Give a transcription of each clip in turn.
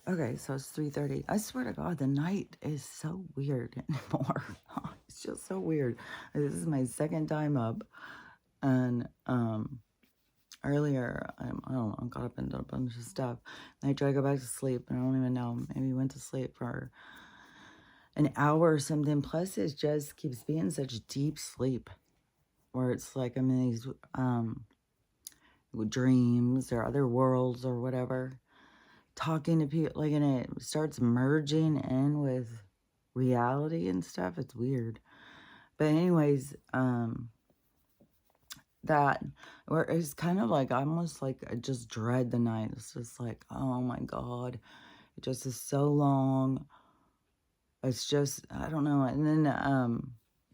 Okay, so it's 3:30. I swear to God, the night is so weird anymore. It's just so weird. This is my second time up, and earlier I don't know, I got up and did a bunch of stuff. And I tried to go back to sleep, and I don't even know. Maybe went to sleep for an hour or something. Plus, it just keeps being such deep sleep, where it's like I'm in these dreams or other worlds or whatever, talking to people, like, and it starts merging in with reality and stuff. It's weird. But anyways, that, or it's kind of like almost like I just dread the night. It's just like, oh my God, it just is so long. It's just, I don't know. And then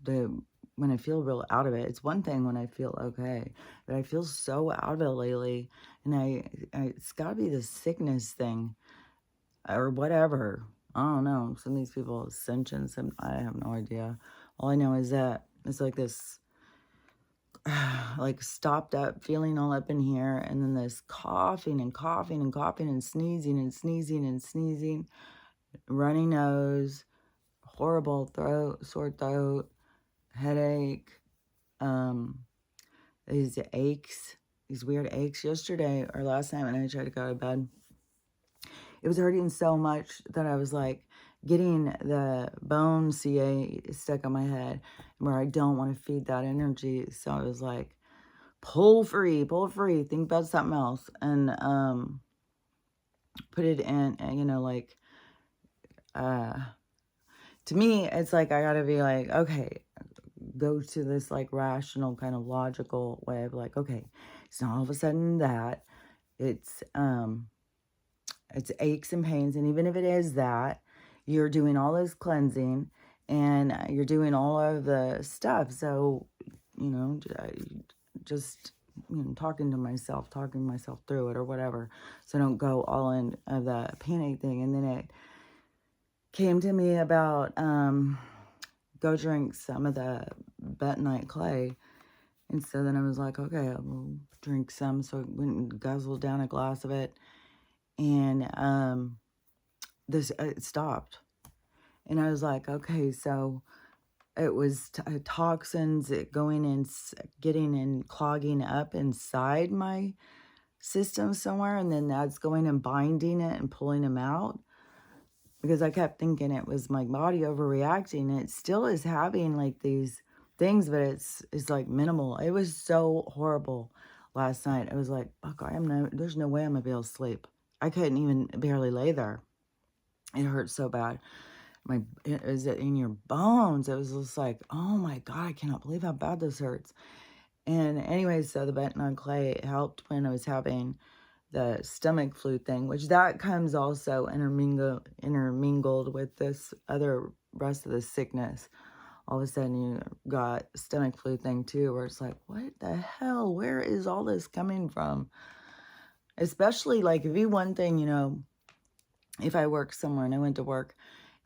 the when I feel real out of it, it's one thing when I feel okay, but I feel so out of it lately. And it's got to be the sickness thing or whatever. I don't know. Some of these people, ascension, some, I have no idea. All I know is that it's like this, like stopped up feeling all up in here, and then this coughing and coughing and coughing and sneezing and sneezing and sneezing, runny nose, horrible throat, sore throat, headache, um, these aches, these weird aches. Yesterday or last night when I tried to go to bed, it was hurting so much that I was like getting the bone CA stuck on my head where I don't want to feed that energy. So I was like, pull free, think about something else. And put it in, you know, like, uh, to me, it's like I gotta be like, okay, go to this like rational kind of logical way of like, okay, it's not all of a sudden that it's aches and pains. And even if it is that, you're doing all this cleansing and you're doing all of the stuff. So, you know, just, you know, talking myself through it or whatever. So I don't go all in of the panic thing. And then it came to me about go drink some of the bentonite clay. And so then I was like, okay, I'll drink some. So I went and guzzled down a glass of it. And this it stopped. And I was like, okay, so it was toxins going in, getting and clogging up inside my system somewhere. And then that's going and binding it and pulling them out. Because I kept thinking it was my body overreacting. It still is having like these things, but it's like minimal. It was so horrible last night. I was like, fuck, there's no way I'm gonna be able to sleep. I couldn't even barely lay there. It hurt so bad. Is it in your bones? It was just like, oh my God, I cannot believe how bad this hurts. And anyway, so the bentonite clay helped when I was having the stomach flu thing, which that comes also intermingled with this other rest of the sickness. All of a sudden you got stomach flu thing too, where it's like, what the hell? Where is all this coming from? Especially like if you one thing, you know, if I work somewhere and I went to work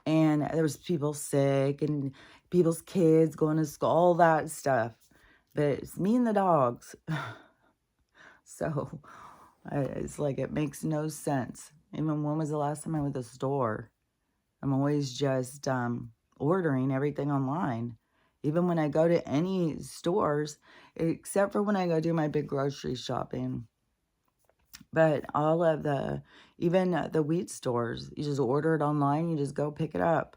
and there was people sick and people's kids going to school, all that stuff. But it's me and the dogs. So it's like it makes no sense. Even when was the last time I went to the store? I'm always just ordering everything online. Even when I go to any stores, except for when I go do my big grocery shopping. But all of even the wheat stores, you just order it online, you just go pick it up.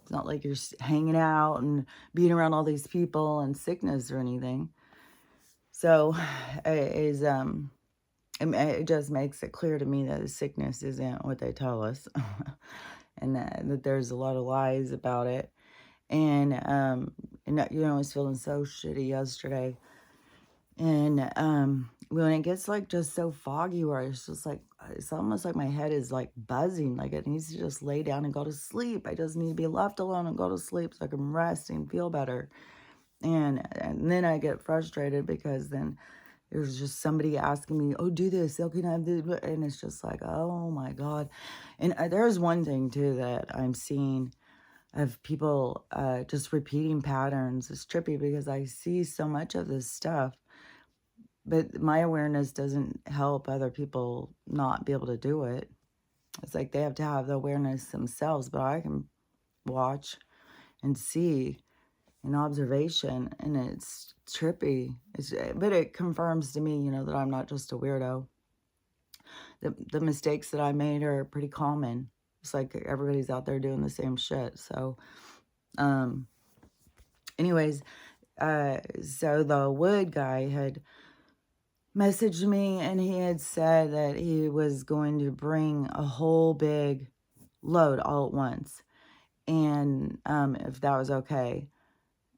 It's not like you're hanging out and being around all these people and sickness or anything. So it just makes it clear to me that the sickness isn't what they tell us. And that there's a lot of lies about it. And you know, I was feeling so shitty yesterday. And when it gets like just so foggy where it's just like, it's almost like my head is like buzzing, like it needs to just lay down and go to sleep. I just need to be left alone and go to sleep so I can rest and feel better. And then I get frustrated because then there's just somebody asking me, oh, do this, oh, can I do this? And it's just like, oh my God. And there's one thing too that I'm seeing of people just repeating patterns. It's trippy because I see so much of this stuff, but my awareness doesn't help other people not be able to do it. It's like they have to have the awareness themselves, but I can watch and see an observation, and it's trippy. But it confirms to me, that I'm not just a weirdo. The mistakes that I made are pretty common. It's like everybody's out there doing the same shit. So, um, anyways, so the wood guy had messaged me, and he had said that he was going to bring a whole big load all at once, and if that was okay.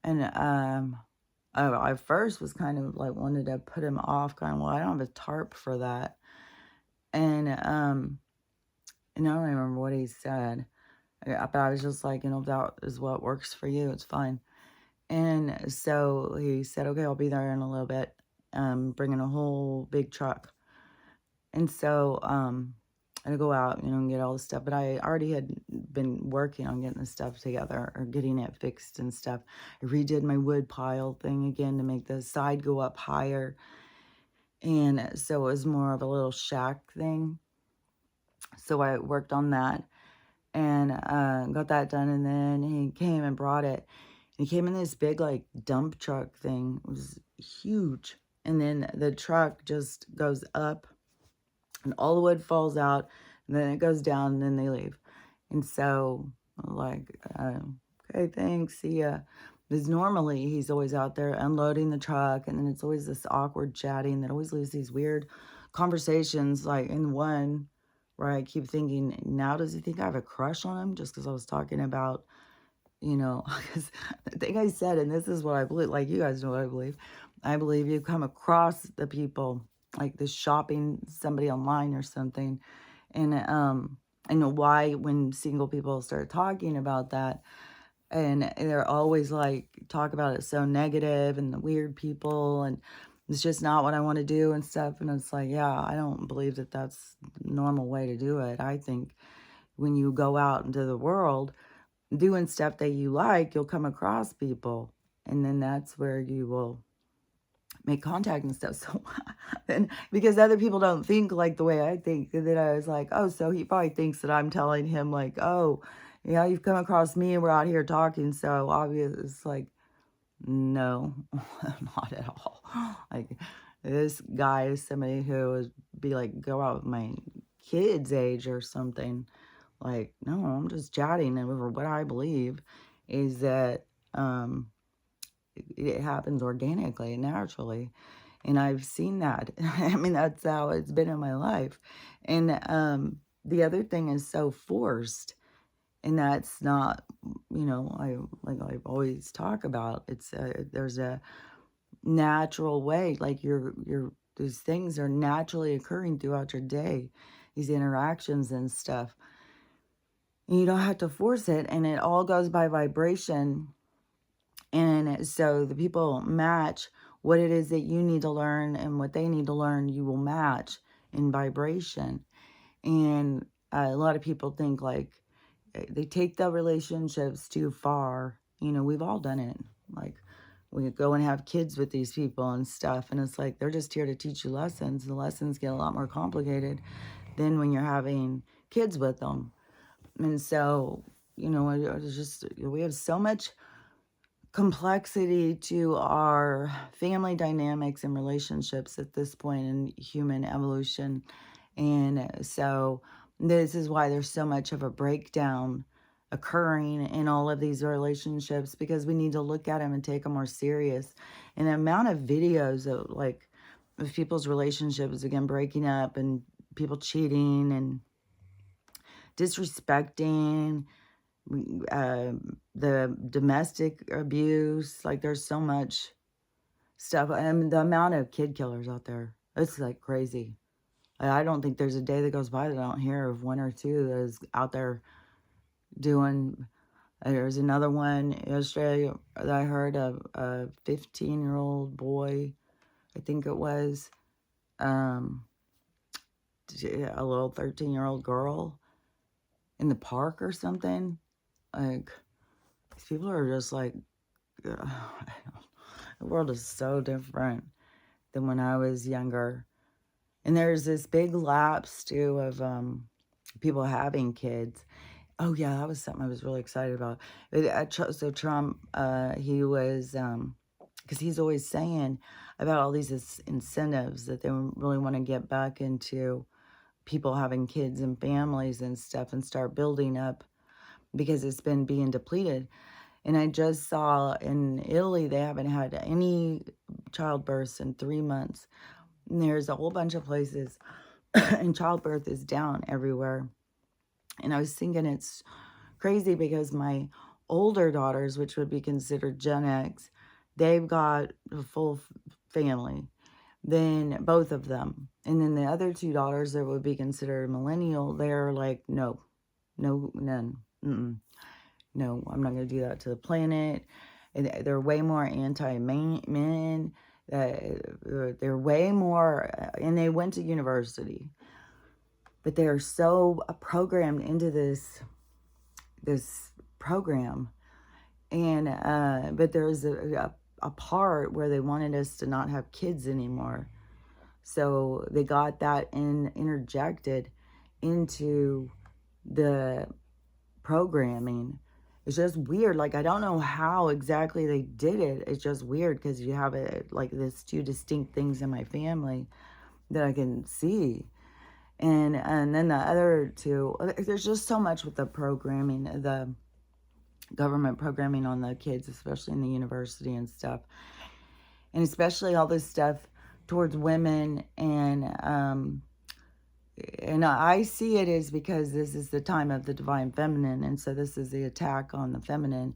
And I first was kind of like wanted to put him off, kind of, well, I don't have a tarp for that. And I don't remember what he said. But I was just like, if that is what works for you, it's fine. And so he said, okay, I'll be there in a little bit, bringing a whole big truck. And so I go out, and get all the stuff. But I already had been working on getting the stuff together or getting it fixed and stuff. I redid my wood pile thing again to make the side go up higher. And so it was more of a little shack thing. So I worked on that and got that done. And then he came and brought it. He came in this big, like, dump truck thing. It was huge. And then the truck just goes up, and all the wood falls out, and then it goes down, and then they leave. And so, like, okay, thanks, see ya. Because normally he's always out there unloading the truck, and then it's always this awkward chatting that always leaves these weird conversations, like in one where I keep thinking, now does he think I have a crush on him just because I was talking about, because the thing I said, and this is what I believe, like, you guys know what I believe you come across the people, like this shopping somebody online or something, and I know why when single people start talking about that, and they're always like talk about it so negative and the weird people, and it's just not what I want to do and stuff. And it's like, yeah, I don't believe that that's the normal way to do it. I think when you go out into the world doing stuff that you like, you'll come across people, and then that's where you will make contact and stuff. So, and because other people don't think like the way I think, and then I was like, oh, so he probably thinks that I'm telling him like, oh, yeah, you've come across me and we're out here talking, so obvious. It's like, no, not at all. Like, this guy is somebody who would be like, go out with my kid's age or something. Like, no, I'm just chatting over what I believe is that it happens organically, naturally. And I've seen that. I mean, that's how it's been in my life. And the other thing is so forced. And that's not, I always talk about. It's there's a natural way. Like these things are naturally occurring throughout your day. These interactions and stuff. And you don't have to force it. And it all goes by vibration. And so the people match what it is that you need to learn, and what they need to learn, you will match in vibration. And a lot of people think like they take the relationships too far. We've all done it. Like, we go and have kids with these people and stuff, and it's like they're just here to teach you lessons. The lessons get a lot more complicated than when you're having kids with them. And so, it's just, we have so much complexity to our family dynamics and relationships at this point in human evolution. And so this is why there's so much of a breakdown occurring in all of these relationships, because we need to look at them and take them more serious. And the amount of videos of people's relationships, again, breaking up, and people cheating and disrespecting, the domestic abuse, like there's so much stuff. And the amount of kid killers out there, it's like crazy. I don't think there's a day that goes by that I don't hear of one or two that is out there doing. There's another one yesterday that I heard of a 15-year-old boy, I think it was, a little 13-year-old girl in the park or something. Like, these people are just like, the world is so different than when I was younger. And there's this big lapse too of people having kids. Oh yeah, that was something I was really excited about. So Trump, he was, because he's always saying about all these incentives that they really want to get back into people having kids and families and stuff and start building up because it's been being depleted. And I just saw in Italy, they haven't had any childbirths in 3 months. And there's a whole bunch of places and childbirth is down everywhere. And I was thinking it's crazy because my older daughters, which would be considered Gen X, they've got a full family. Then both of them. And then the other two daughters that would be considered millennial, they're like, no, none. No, I'm not going to do that to the planet. And they're way more anti-men. They're way more, and they went to university. But they are so programmed into this program. And but there's a part where they wanted us to not have kids anymore. So they got that interjected into the programming. It's just weird. Like, I don't know how exactly they did it. It's just weird because you have it like this two distinct things in my family that I can see. And then the other two, there's just so much with the programming, the government programming on the kids, especially in the university and stuff. And especially all this stuff towards women. And I see it as because this is the time of the divine feminine. And so this is the attack on the feminine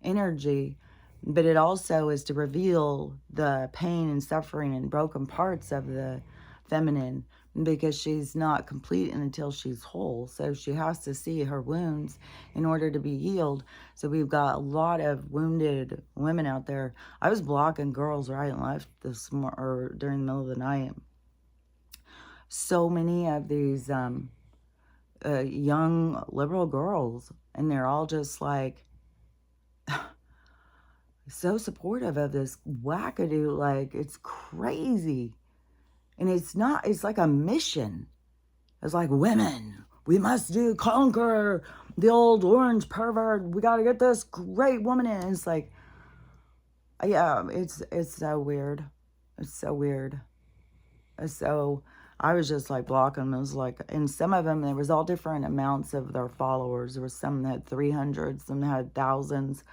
energy. But it also is to reveal the pain and suffering and broken parts of the feminine, because she's not complete until she's whole. So she has to see her wounds in order to be healed. So we've got a lot of wounded women out there. I was blocking girls right and left during the middle of the night. So many of these young liberal girls, and they're all just like so supportive of this wackadoo. Like, it's crazy. And it's like a mission. It's like, women, we must conquer the old orange pervert. We got to get this great woman in. And it's like, yeah, it's so weird. It's so weird. So I was just like blocking them. It was like, and some of them, there was all different amounts of their followers. There was some that had 300, some that had thousands.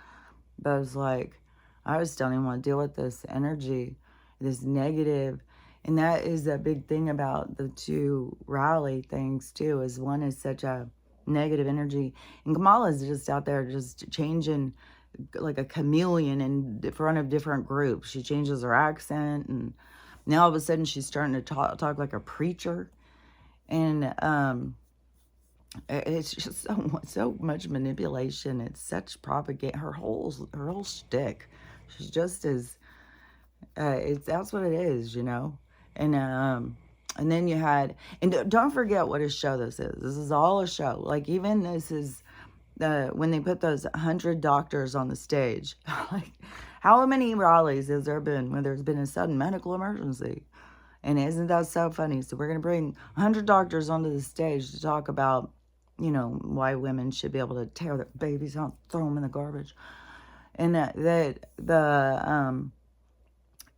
But I was like, I just don't even want to deal with this energy, this negative. And that is a big thing about the two rally things too, is one is such a negative energy. And Kamala's just out there just changing like a chameleon in front of different groups. She changes her accent, and now all of a sudden she's starting to talk like a preacher. And it's just so much manipulation. It's such propaganda. Her whole shtick. She's just as that's what it is, you know. And then you had, and don't forget what a show this is. This is all a show. Like, even this is when they put those 100 doctors on the stage. Like, how many rallies has there been when there's been a sudden medical emergency? And isn't that so funny? So we're going to bring 100 doctors onto the stage to talk about, you know, why women should be able to tear their babies out, throw them in the garbage. And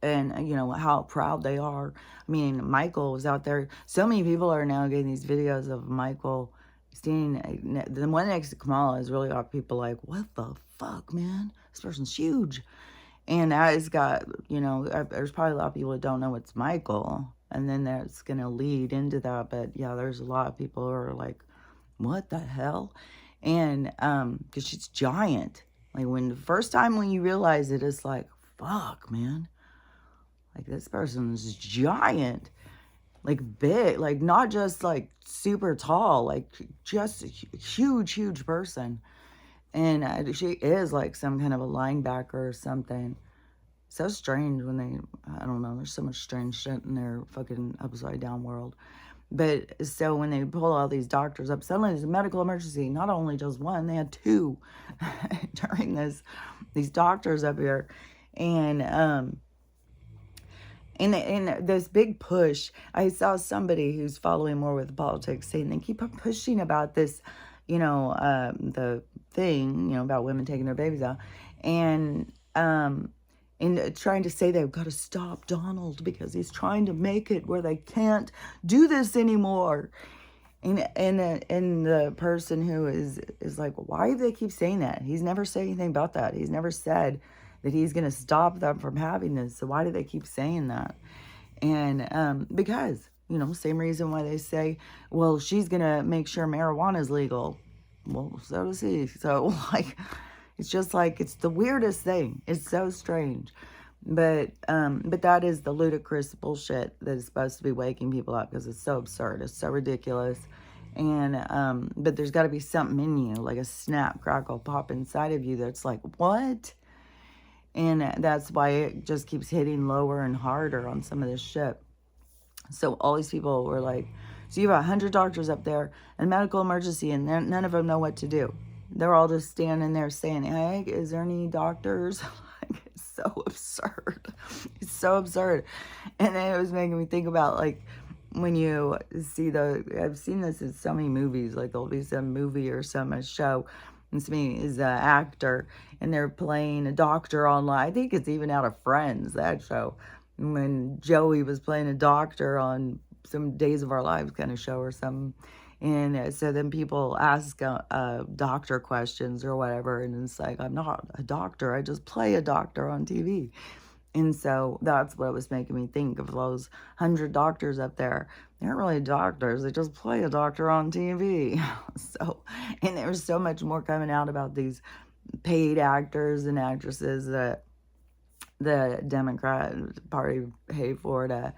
and you know how proud they are. I mean, Michael was out there. So many people are now getting these videos of Michael standing. The one next to Kamala has really got people like, what the fuck, man? This person's huge. And that has got, you know, there's probably a lot of people that don't know it's Michael. And then that's going to lead into that. But yeah, there's a lot of people who are like, what the hell? And because she's giant. Like, when the first time when you realize it, it's like, fuck, man. Like, this person's giant, like big, like not just like super tall, like just a huge person. And she is like some kind of a linebacker or something. So strange when I don't know, there's so much strange shit in their fucking upside down world. But so when they pull all these doctors up, suddenly there's a medical emergency. Not only just one, they had two during these doctors up here. And And this big push, I saw somebody who's following more with politics saying they keep on pushing about this, the thing, about women taking their babies out, and trying to say they've got to stop Donald because he's trying to make it where they can't do this anymore. And the person who is like, why do they keep saying that? He's never said anything about that. He's never said that he's going to stop them from having this. So why do they keep saying that? And because, same reason why they say, well, she's going to make sure marijuana is legal. Well, so does he. So, like, it's just like, it's the weirdest thing. It's so strange. But that is the ludicrous bullshit that is supposed to be waking people up, because it's so absurd. It's so ridiculous. But there's got to be something in you, like a snap, crackle, pop inside of you that's like, what? And that's why it just keeps hitting lower and harder on some of this shit. So all these people were like, so you have 100 doctors up there in medical emergency, and none of them know what to do. They're all just standing there saying, hey, is there any doctors? It's so absurd. It's so absurd. And then it was making me think about, like, when you see I've seen this in so many movies, like there'll be some movie or a show, and to me is an actor, and they're playing a doctor online. I think it's even out of Friends, that show, when Joey was playing a doctor on some Days of Our Lives kind of show or something. And so then people ask doctor questions or whatever, and it's like, I'm not a doctor, I just play a doctor on TV. And so that's what was making me think of those 100 doctors up there. They aren't really doctors, they just play a doctor on TV. So, and there's so much more coming out about these paid actors and actresses that the Democrat Party paid for to.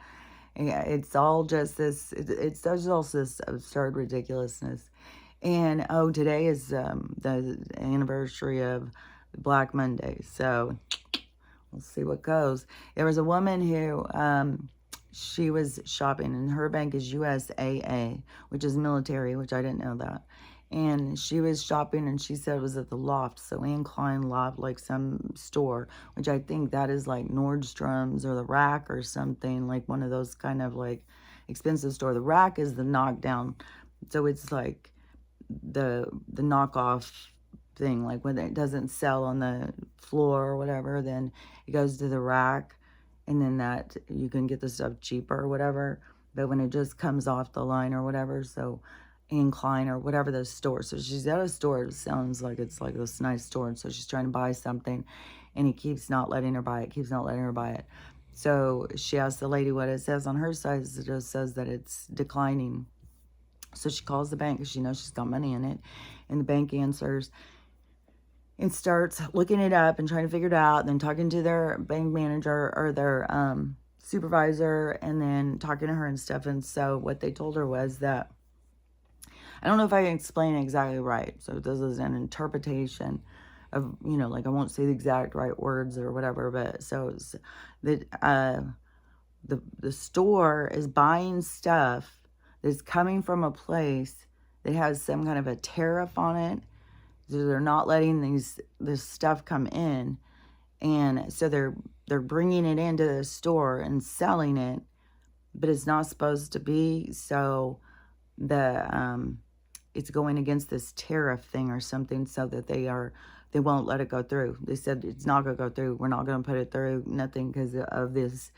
Yeah, it's all just this, it's also this absurd ridiculousness. And, today is the anniversary of Black Monday. So we'll see what goes. There was a woman who, she was shopping, and her bank is USAA, which is military, which I didn't know that. And she was shopping, and she said it was at the Loft, so Anne Klein Loft, like some store, which I think that is like Nordstrom's or the Rack or something, like one of those kind of like expensive store. The Rack is the knockdown, so it's like the knockoff thing, like when it doesn't sell on the floor or whatever, then it goes to the Rack, and then that you can get the stuff cheaper or whatever. But when it just comes off the line or whatever, so Anne Klein or whatever the store. So she's at a store. It sounds like it's like this nice store. And so she's trying to buy something, and he keeps not letting her buy it, keeps not letting her buy it. So she asks the lady what it says on her side. It just says that it's declining. So she calls the bank because she knows she's got money in it. And the bank answers and starts looking it up and trying to figure it out. And then talking to their bank manager or their supervisor, and then talking to her and stuff. And so what they told her was that, I don't know if I can explain it exactly right. So this is an interpretation of, like, I won't say the exact right words or whatever, but so it's that the store is buying stuff that's coming from a place that has some kind of a tariff on it. So they're not letting this stuff come in, and so they're bringing it into the store and selling it, but it's not supposed to be. So it's going against this tariff thing or something, so that they won't let it go through. They said it's not going to go through. We're not going to put it through, nothing, because of this.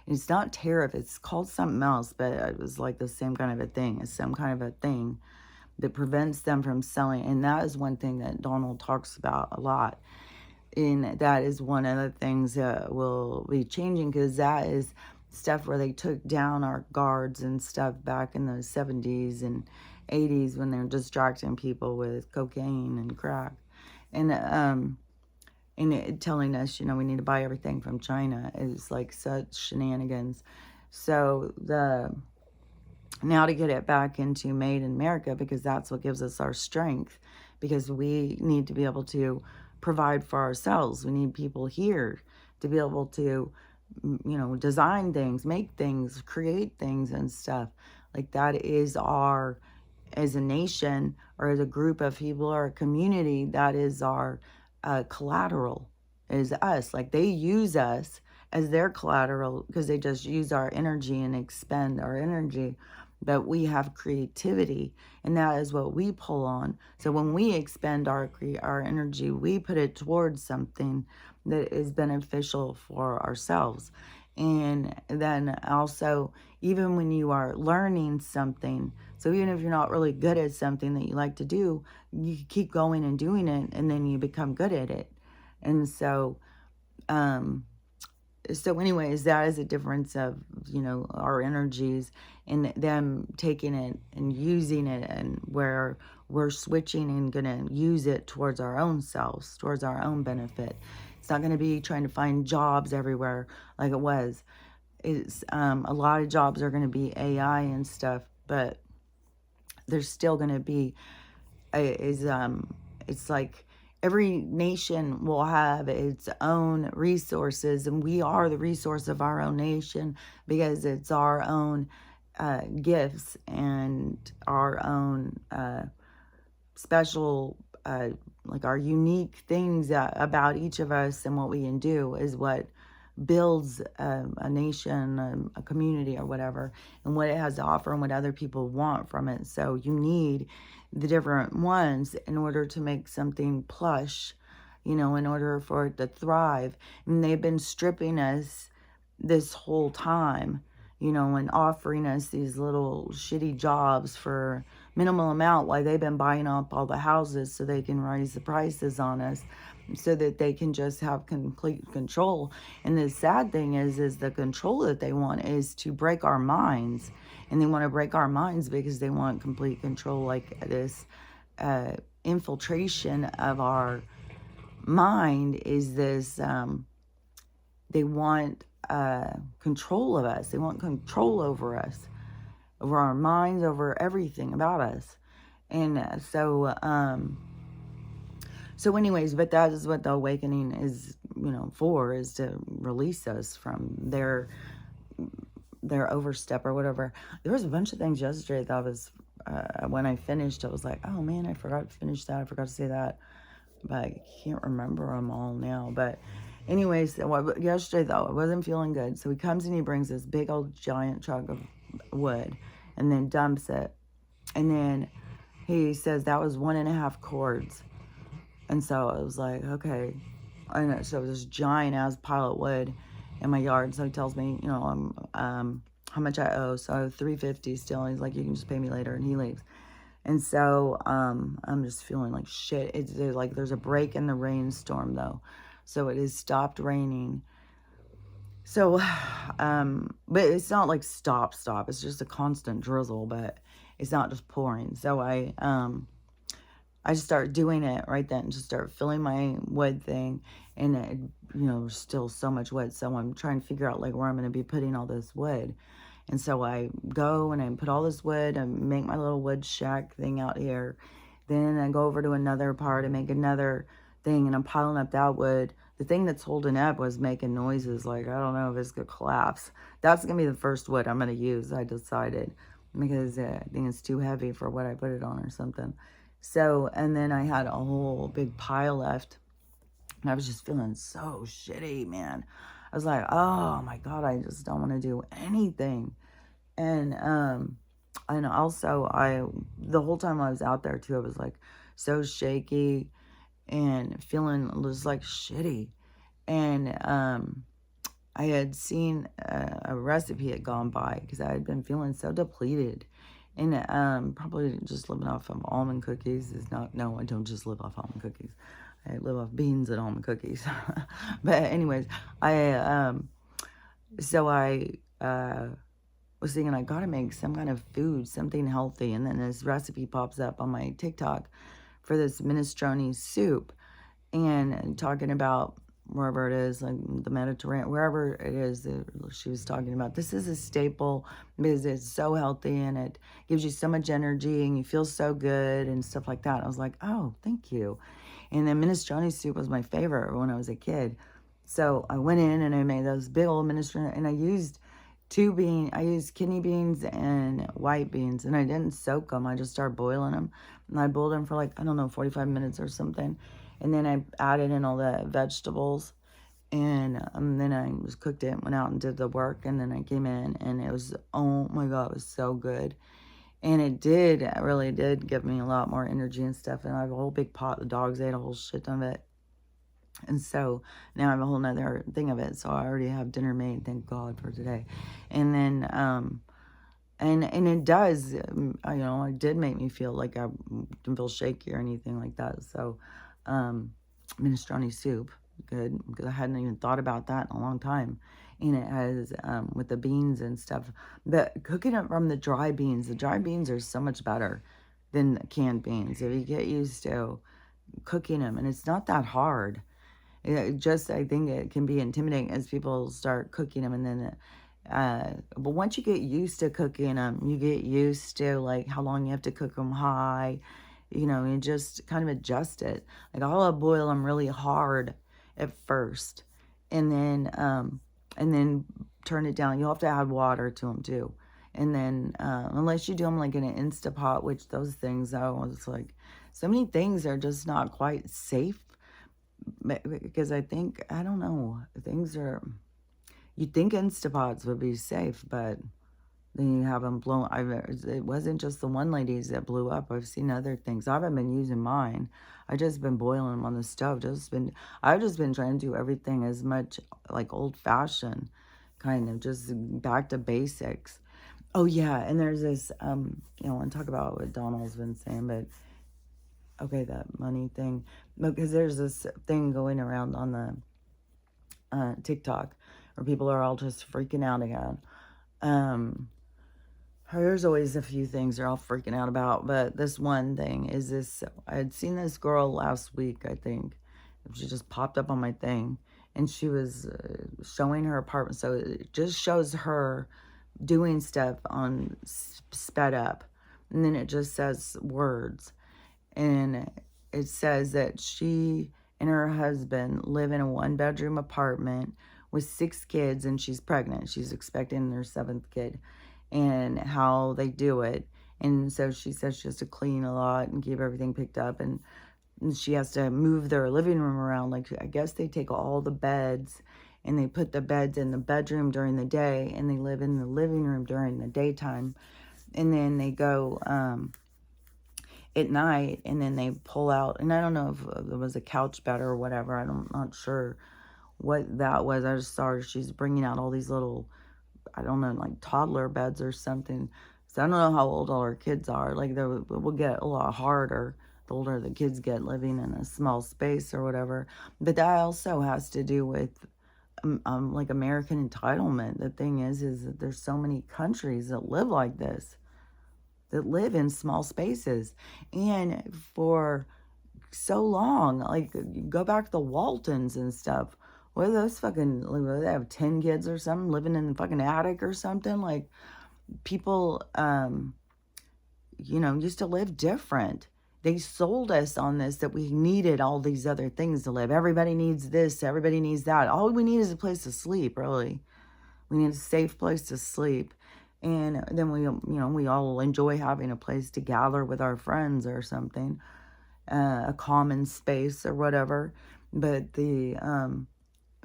It's not tariff. It's called something else, but it was like the same kind of a thing. It's some kind of a thing that prevents them from selling. And that is one thing that Donald talks about a lot. And that is one of the things that will be changing, because that is stuff where they took down our guards and stuff back in the 70s and 80s, when they're distracting people with cocaine and crack, and telling us, we need to buy everything from China. Is like such shenanigans. So now to get it back into made in America, because that's what gives us our strength, because we need to be able to provide for ourselves. We need people here to be able to, design things, make things, create things and stuff. Like, that is our, as a nation or as a group of people or a community, that is our collateral, is us. Like, they use us as their collateral because they just use our energy and expend our energy. But we have creativity, and that is what we pull on. So when we expend our energy, we put it towards something that is beneficial for ourselves. And then also, even when you are learning something, so even if you're not really good at something that you like to do, you keep going and doing it, and then you become good at it. And um, so anyways, that is a difference of, our energies and them taking it and using it, and where we're switching and going to use it towards our own selves, towards our own benefit. It's not going to be trying to find jobs everywhere like it was. It's a lot of jobs are going to be AI and stuff, but there's still going to be it's like every nation will have its own resources, and we are the resource of our own nation because it's our own gifts and our own special like our unique things about each of us, and what we can do is what builds a nation, a community, or whatever, and what it has to offer and what other people want from it. So you need the different ones in order to make something plush, in order for it to thrive. And they've been stripping us this whole time, and offering us these little shitty jobs for minimal amount while they've been buying up all the houses so they can raise the prices on us so that they can just have complete control. And the sad thing is the control that they want is to break our minds. And they want to break our minds because they want complete control, like this infiltration of our mind is this, they want control of us. They want control over us, over our minds, over everything about us. And so anyways, but that is what the awakening is, for, is to release us from their overstep or whatever. There was a bunch of things yesterday that was, when I finished, I was like, oh man, I forgot to finish that. I forgot to say that. But I can't remember them all now. But anyways, yesterday though, I wasn't feeling good. So he comes and he brings this big old giant chunk of wood and then dumps it. And then he says that was 1.5 cords. And so I was like, okay. And so this giant ass pile of wood in my yard. So he tells me, how much I owe. So I owe $350 still. And he's like, you can just pay me later. And he leaves. And so I'm just feeling like shit. It's like there's a break in the rainstorm though. So it has stopped raining. So, but it's not like stop. It's just a constant drizzle, but it's not just pouring. So I just start doing it right then. Just start filling my wood thing. And it, there's still so much wood. So I'm trying to figure out like where I'm going to be putting all this wood. And so I go and I put all this wood and make my little wood shack thing out here. Then I go over to another part and make another thing, and I'm piling up that wood. The thing that's holding up was making noises like, I don't know if it's going to collapse. That's going to be the first wood I'm going to use, I decided, because I think it's too heavy for what I put it on or something. So, and then I had a whole big pile left. And I was just feeling so shitty, man. I was like, oh my God, I just don't want to do anything. And also the whole time I was out there too, I was like so shaky and feeling just like shitty. And I had seen a recipe had gone by because I had been feeling so depleted. And probably just living off of almond cookies is not, no, I don't just live off almond cookies. I live off beans and almond cookies. But anyways, so I was thinking I gotta make some kind of food, something healthy. And then this recipe pops up on my TikTok for this minestrone soup, and talking about wherever it is, like the Mediterranean, wherever it is, she was talking about this is a staple because it's so healthy and it gives you so much energy and you feel so good and stuff like that. I was like, oh, thank you. And then minestrone soup was my favorite when I was a kid. So I went in and I made those big old minestrone, and I used I used kidney beans and white beans, and I didn't soak them. I just started boiling them, and I boiled them for like, I don't know, 45 minutes or something. And then I added in all the vegetables, And then I just cooked it, went out and did the work, and then I came in, and it was, oh my God, it was so good. And it really did give me a lot more energy and stuff. And I have a whole big pot. The dogs ate a whole shit ton of it. And so now I have a whole nother thing of it. So I already have dinner made, thank God, for today. And then, and it does, it did make me feel like I didn't feel shaky or anything like that. So, minestrone soup, good, because I hadn't even thought about that in a long time. And it has, with the beans and stuff, but cooking it from the dry beans are so much better than canned beans. If you get used to cooking them, and it's not that hard. I think it can be intimidating as people start cooking them, and then, but once you get used to cooking them, you get used to like how long you have to cook them high, you just kind of adjust it. Like I'll boil them really hard at first, and then turn it down. You'll have to add water to them too. And then, unless you do them like in an Instapot, which those things, it's like, so many things are just not quite safe. Because I don't know, you'd think Instapots would be safe, but then you have them blown. It wasn't just the one ladies that blew up. I've seen other things. I haven't been using mine. I just been boiling them on the stove. I've just been trying to do everything as much like old fashioned, kind of just back to basics. Oh yeah, and there's this, I want to talk about what Donald's been saying, but okay, that money thing, because there's this thing going around on the TikTok where people are all just freaking out again. There's always a few things they're all freaking out about, but this one thing is this. I had seen this girl last week, I think. She just popped up on my thing, and she was showing her apartment. So it just shows her doing stuff on sped up, and then it just says words. And it says that she and her husband live in a 1-bedroom apartment with 6 kids, and she's pregnant. She's expecting their 7th kid, and how they do it. And so she says she has to clean a lot and keep everything picked up, and she has to move their living room around. Like, I guess they take all the beds and they put the beds in the bedroom during the day, and they live in the living room during the daytime. And then they go at night, and then they pull out, and I don't know if it was a couch bed or whatever. I'm not sure what that was. I just saw her, she's bringing out all these little, I don't know, like toddler beds or something. So I don't know how old all our kids are. Like, it will get a lot harder the older the kids get living in a small space or whatever. But that also has to do with like American entitlement. The thing is that there's so many countries that live like this, that live in small spaces. And for so long, like, go back to the Waltons and stuff. What are those fucking, like, they have 10 kids or something living in the fucking attic or something? Like, people, used to live different. They sold us on this, that we needed all these other things to live. Everybody needs this, everybody needs that. All we need is a place to sleep, really. We need a safe place to sleep. And then we all enjoy having a place to gather with our friends or something, a common space or whatever. But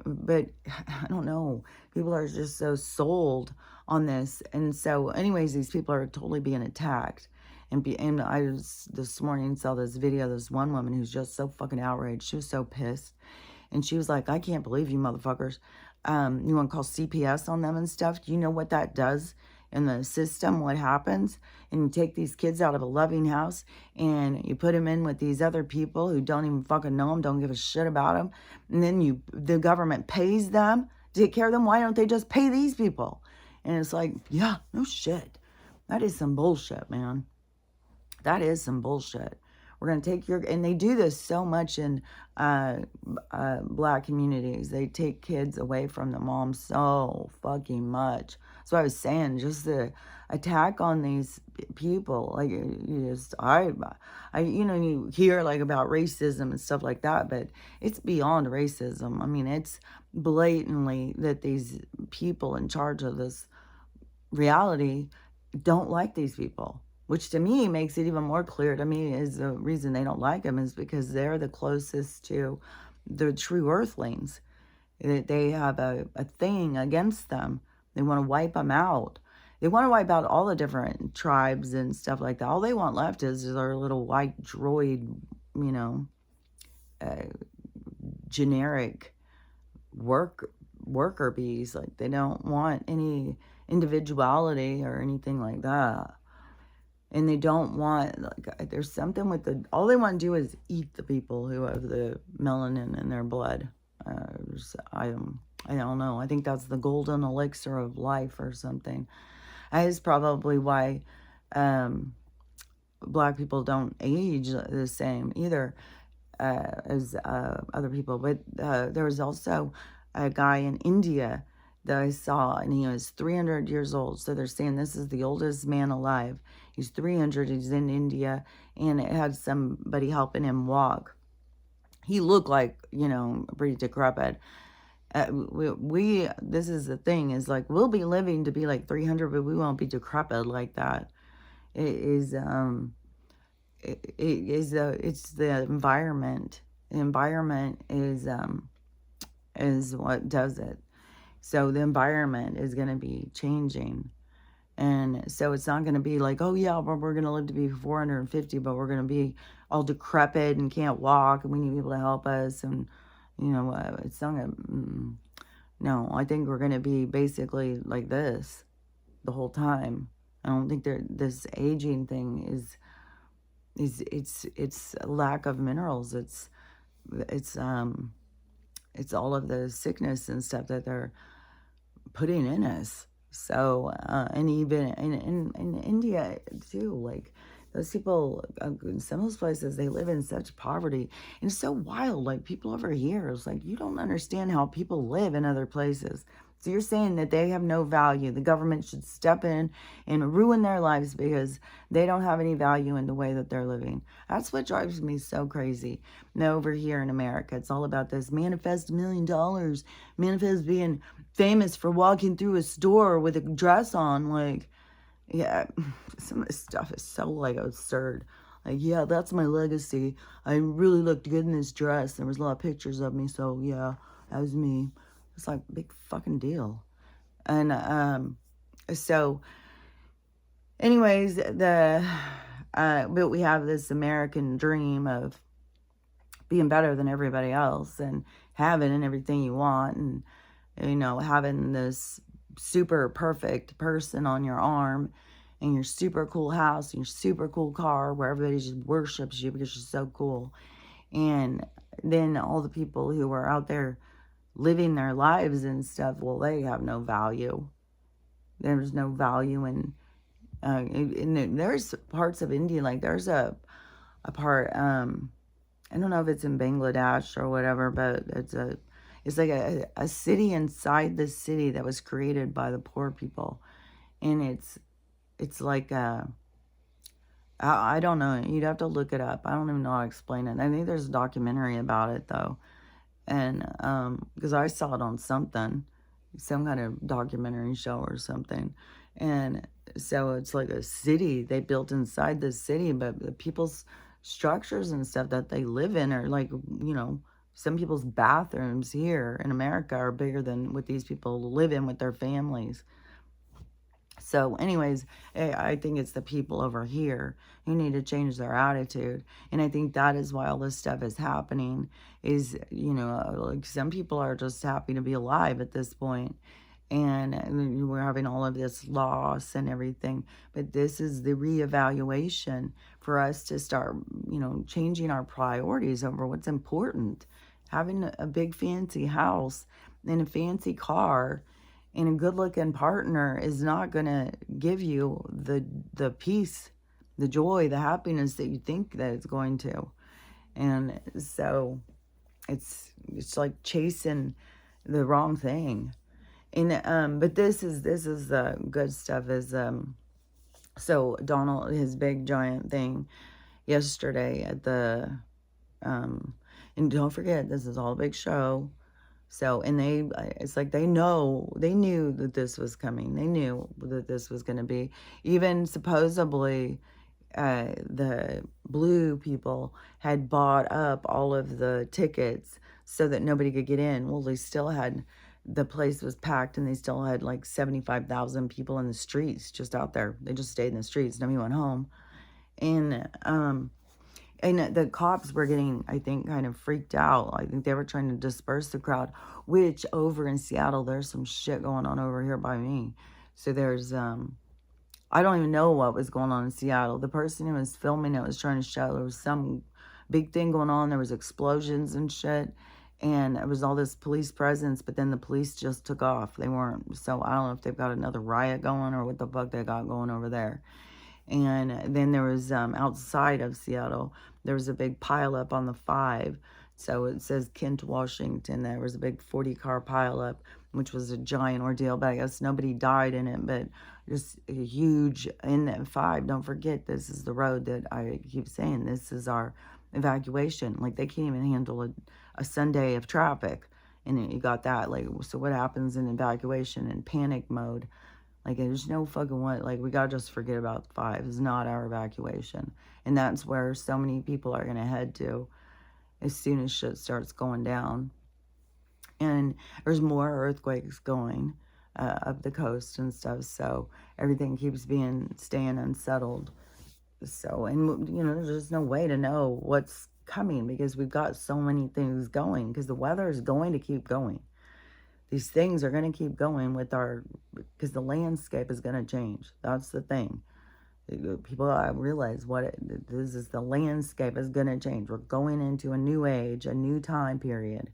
but I don't know. People are just so sold on this. And so anyways, these people are totally being attacked. And I this morning saw this video of this one woman who's just so fucking outraged. She was so pissed. And she was like, I can't believe you motherfuckers. You want to call CPS on them and stuff? Do you know what that does in the system? What happens? And you take these kids out of a loving house and you put them in with these other people who don't even fucking know them, don't give a shit about them. And then the government pays them to take care of them. Why don't they just pay these people? And it's like, yeah, no shit. That is some bullshit, man. That is some bullshit. We're going to take and they do this so much in black communities. They take kids away from the mom so fucking much. So I was saying, just the attack on these people, like, you hear like about racism and stuff like that, but it's beyond racism. I mean, it's blatantly that these people in charge of this reality don't like these people. Which to me makes it even more clear to me is the reason they don't like them is because they're the closest to the true earthlings. They have a thing against them. They want to wipe them out. They want to wipe out all the different tribes and stuff like that. All they want left is their little white droid, you know, uh, generic worker bees. Like, they don't want any individuality or anything like that. And they don't want, like, there's something with all they want to do is eat the people who have the melanin in their blood. I don't know. I think that's the golden elixir of life or something. That is probably why Black people don't age the same either as other people. But there was also a guy in India that I saw, and he was 300 years old. So they're saying this is the oldest man alive. He's 300. He's in India, and it had somebody helping him walk. He looked like, you know, pretty decrepit. This is the thing, is like, we'll be living to be like 300, but we won't be decrepit like that. It's the environment. The environment is what does it. So the environment is going to be changing. And so it's not going to be like, oh yeah, we're going to live to be 450, but we're going to be all decrepit and can't walk, and we need people to help us. And, you know, it's not going to, no, I think we're going to be basically like this the whole time. I don't think this aging thing it's a lack of minerals. It's all of the sickness and stuff that they're putting in us. So, and even in India too, like, those people, in some of those places, they live in such poverty. And it's so wild. Like, people over here, it's like, you don't understand how people live in other places. So you're saying that they have no value. The government should step in and ruin their lives because they don't have any value in the way that they're living. That's what drives me so crazy. Now, over here in America, it's all about this manifest $1 million, manifest being famous for walking through a store with a dress on. Like, yeah, some of this stuff is so, like, absurd. Like, yeah, that's my legacy. I really looked good in this dress. There was a lot of pictures of me, so yeah, that was me. It's like a big fucking deal. And so anyways, but we have this American dream of being better than everybody else and having and everything you want, and, you know, having this super perfect person on your arm, and your super cool house, and your super cool car where everybody just worships you because you're so cool. And then all the people who are out there living their lives and stuff, well, they have no value. There's no value in there's parts of India, like there's a part, I don't know if it's in Bangladesh or whatever, but it's like a city inside the city that was created by the poor people. And it's like I don't know, you'd have to look it up. I don't even know how to explain it. I think there's a documentary about it though. And because I saw it on some kind of documentary show or something. And so it's like a city they built inside the city, but the people's structures and stuff that they live in are like, you know, some people's bathrooms here in America are bigger than what these people live in with their families. So anyways, I think it's the people over here who need to change their attitude. And I think that is why all this stuff is happening, is, you know, like, some people are just happy to be alive at this point. And we're having all of this loss and everything. But this is the reevaluation for us to start, you know, changing our priorities over what's important. Having a big fancy house and a fancy car and a good-looking partner is not going to give you the peace, the joy, the happiness that you think that it's going to. And so it's like chasing the wrong thing. And but this is the good stuff. Is so Donald, his big giant thing yesterday at the and don't forget, this is all a big show. So, and it's like they knew that this was coming. They knew that this was going to be, even supposedly, the blue people had bought up all of the tickets so that nobody could get in. Well, they still had, the place was packed and they still had like 75,000 people in the streets just out there. They just stayed in the streets. Nobody went home. And the cops were getting, I think, kind of freaked out. I think they were trying to disperse the crowd, which over in Seattle, there's some shit going on over here by me. So there's, I don't even know what was going on in Seattle. The person who was filming it was trying to show there was some big thing going on. There was explosions and shit. And it was all this police presence, but then the police just took off. They weren't, so I don't know if they've got another riot going or what the fuck they got going over there. And then there was, outside of Seattle, there was a big pileup on the 5. So it says Kent, Washington. There was a big 40-car pileup, which was a giant ordeal. But I guess nobody died in it. But just a huge, in that 5, don't forget, this is the road that I keep saying, this is our evacuation. Like, they can't even handle a Sunday of traffic. And you got that. Like, so what happens in evacuation and panic mode? Like, there's no fucking way. Like, we gotta just forget about the 5. It's not our evacuation. And that's where so many people are gonna head to as soon as shit starts going down. And there's more earthquakes going up the coast and stuff. So everything keeps staying unsettled. So, and, you know, there's just no way to know what's coming because we've got so many things going because the weather is going to keep going. These things are going to keep going with because the landscape is going to change. That's the thing. People realize this is, the landscape is going to change. We're going into a new age, a new time period.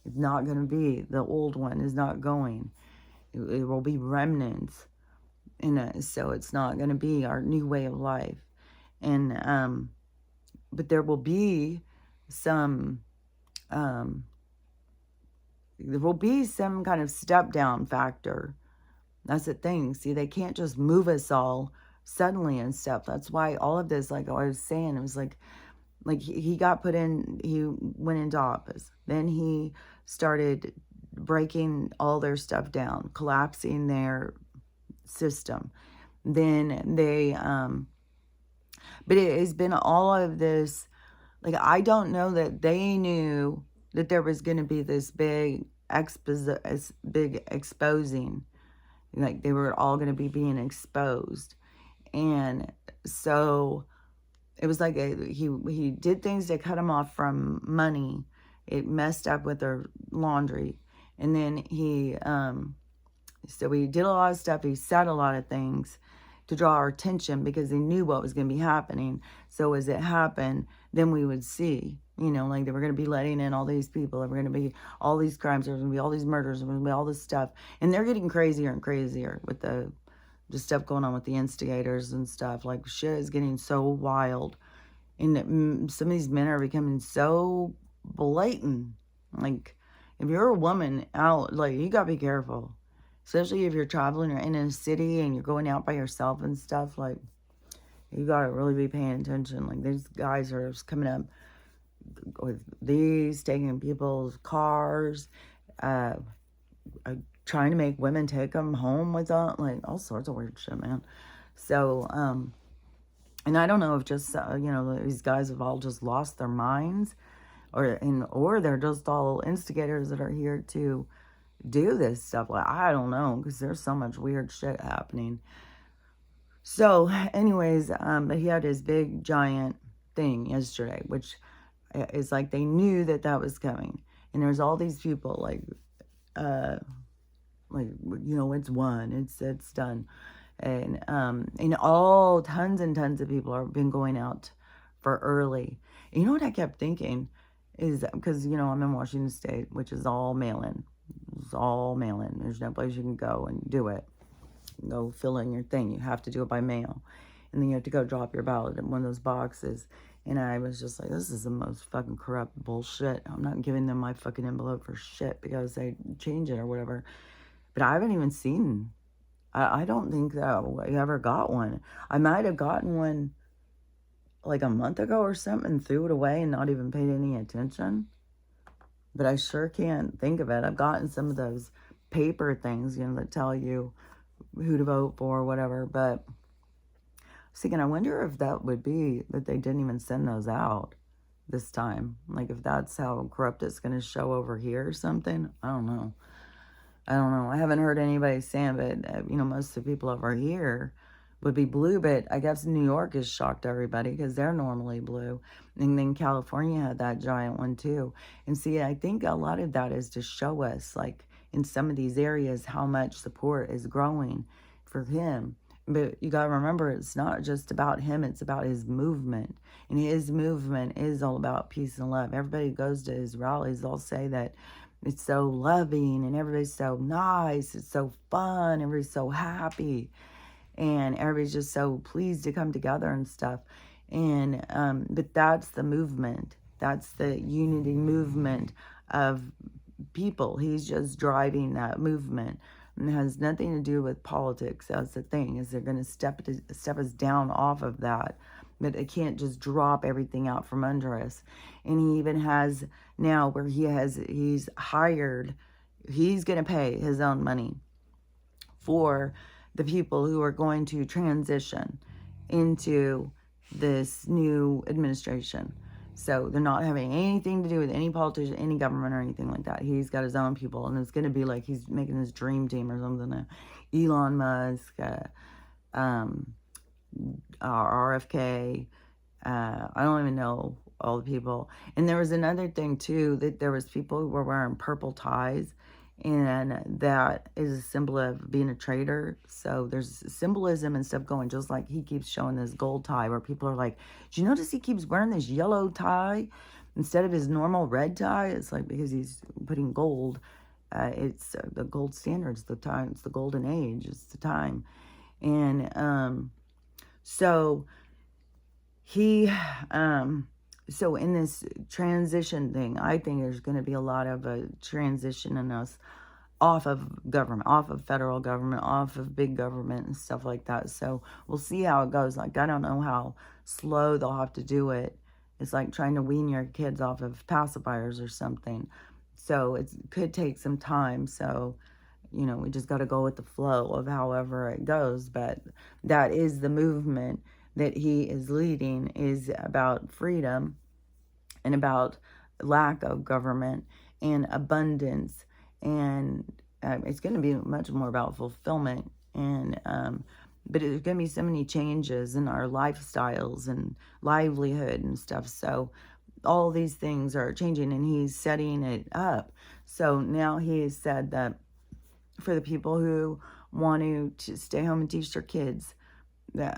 It's not going to be, the old one is not going. It will be remnants. And so it's not going to be our new way of life. And, but there will be some, there will be some kind of step down factor. That's the thing. See, they can't just move us all suddenly and stuff. That's why all of this, like I was saying, it was like he got put in, he went into office. Then he started breaking all their stuff down, collapsing their system. Then they, but it has been all of this, like, I don't know that they knew that there was going to be this big exposing. Like, they were all going to be being exposed. And so it was like he did things to cut them off from money. It messed up with their laundry. And then so he did a lot of stuff. He said a lot of things to draw our attention because he knew what was going to be happening. So as it happened, then we would see, you know, like they were going to be letting in all these people. There were going to be all these crimes. There was going to be all these murders. There was going to be all this stuff. And they're getting crazier and crazier with the stuff going on with the instigators and stuff. Like, shit is getting so wild. And some of these men are becoming so blatant. Like, if you're a woman out, like, you got to be careful. Especially if you're traveling or in a city and you're going out by yourself and stuff, like, you gotta really be paying attention. Like, these guys are just coming up with these, taking people's cars, trying to make women take them home with them, like, all sorts of weird shit, man. So, and I don't know if just, you know, these guys have all just lost their minds, or they're just all instigators that are here to do this stuff. Like, I don't know, because there's so much weird shit happening. So anyways, but he had his big giant thing yesterday, which is like they knew that was coming. And there's all these people like, you know, it's won, it's done. And all tons and tons of people have been going out for early. And you know what I kept thinking is, because, you know, I'm in Washington State, which is all mail-in. It's all mail-in. There's no place you can go and do it. Go fill in your thing. You have to do it by mail. And then you have to go drop your ballot in one of those boxes. And I was just like, this is the most fucking corrupt bullshit. I'm not giving them my fucking envelope for shit because they change it or whatever. But I haven't even seen, I don't think that I ever got one. I might have gotten one like a month ago or something and threw it away and not even paid any attention. But I sure can't think of it. I've gotten some of those paper things, you know, that tell you who to vote for or whatever. But was thinking, I wonder if that would be that they didn't even send those out this time. Like, if that's how corrupt it's going to show over here or something. I don't know. I don't know. I haven't heard anybody saying, but, most of the people over here would be blue, but I guess New York has shocked everybody because they're normally blue. And then California had that giant one too. And see, I think a lot of that is to show us, like, in some of these areas, how much support is growing for him. But you got to remember, it's not just about him, it's about his movement. And his movement is all about peace and love. Everybody who goes to his rallies, they'll say that it's so loving and everybody's so nice. It's so fun. Everybody's so happy. And everybody's just so pleased to come together and stuff. And, but that's the movement. That's the unity movement of people. He's just driving that movement. And it has nothing to do with politics. That's the thing, is they're going to step us down off of that. But they can't just drop everything out from under us. And he even has now where he's hired, he's going to pay his own money for the people who are going to transition into this new administration. So they're not having anything to do with any politician, any government or anything like that. He's got his own people, and it's going to be like he's making his dream team or something. Elon Musk, RFK, I don't even know all the people. And there was another thing too, that there was people who were wearing purple ties, and that is a symbol of being a traitor. So there's symbolism and stuff going, just like he keeps showing this gold tie where people are like, do you notice he keeps wearing this yellow tie instead of his normal red tie? It's like, because he's putting gold. It's the gold standards, the time, it's the golden age, it's the time. And so he, so in this transition thing, I think there's going to be a lot of a transition in us off of government, off of federal government, off of big government and stuff like that. So we'll see how it goes. Like, I don't know how slow they'll have to do it. It's like trying to wean your kids off of pacifiers or something. So it could take some time. So, we just got to go with the flow of however it goes. But that is the movement that he is leading, is about freedom and about lack of government and abundance. And it's going to be much more about fulfillment. And but there's going to be so many changes in our lifestyles and livelihood and stuff. So all these things are changing, and he's setting it up. So now he has said that for the people who want to stay home and teach their kids, that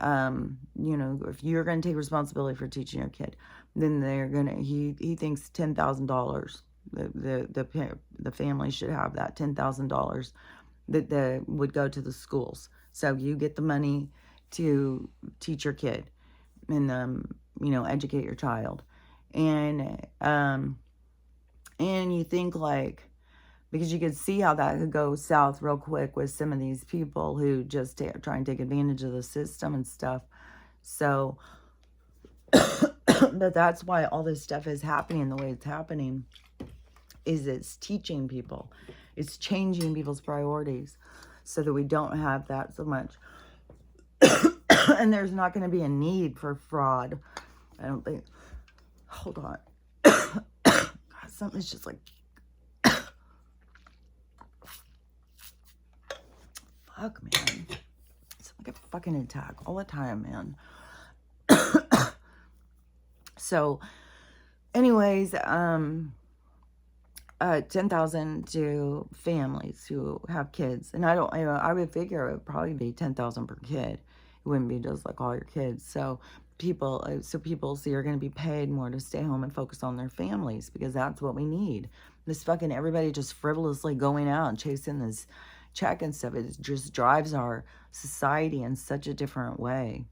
if you're going to take responsibility for teaching your kid, then they're going to, he thinks $10,000, the family should have that $10,000 that would go to the schools. So you get the money to teach your kid and educate your child. And you think, like, because you could see how that could go south real quick with some of these people who just try and take advantage of the system and stuff. So, but that's why all this stuff is happening the way it's happening, is it's teaching people. It's changing people's priorities so that we don't have that so much. And there's not going to be a need for fraud. I don't think. Hold on. God, something's just like... Fuck, man. It's like a fucking attack all the time, man. So, anyways, 10,000 to families who have kids. And I would figure it would probably be 10,000 per kid. It wouldn't be just like all your kids. So people see are going to be paid more to stay home and focus on their families, because that's what we need. This fucking everybody just frivolously going out and chasing this check and stuff, it just drives our society in such a different way.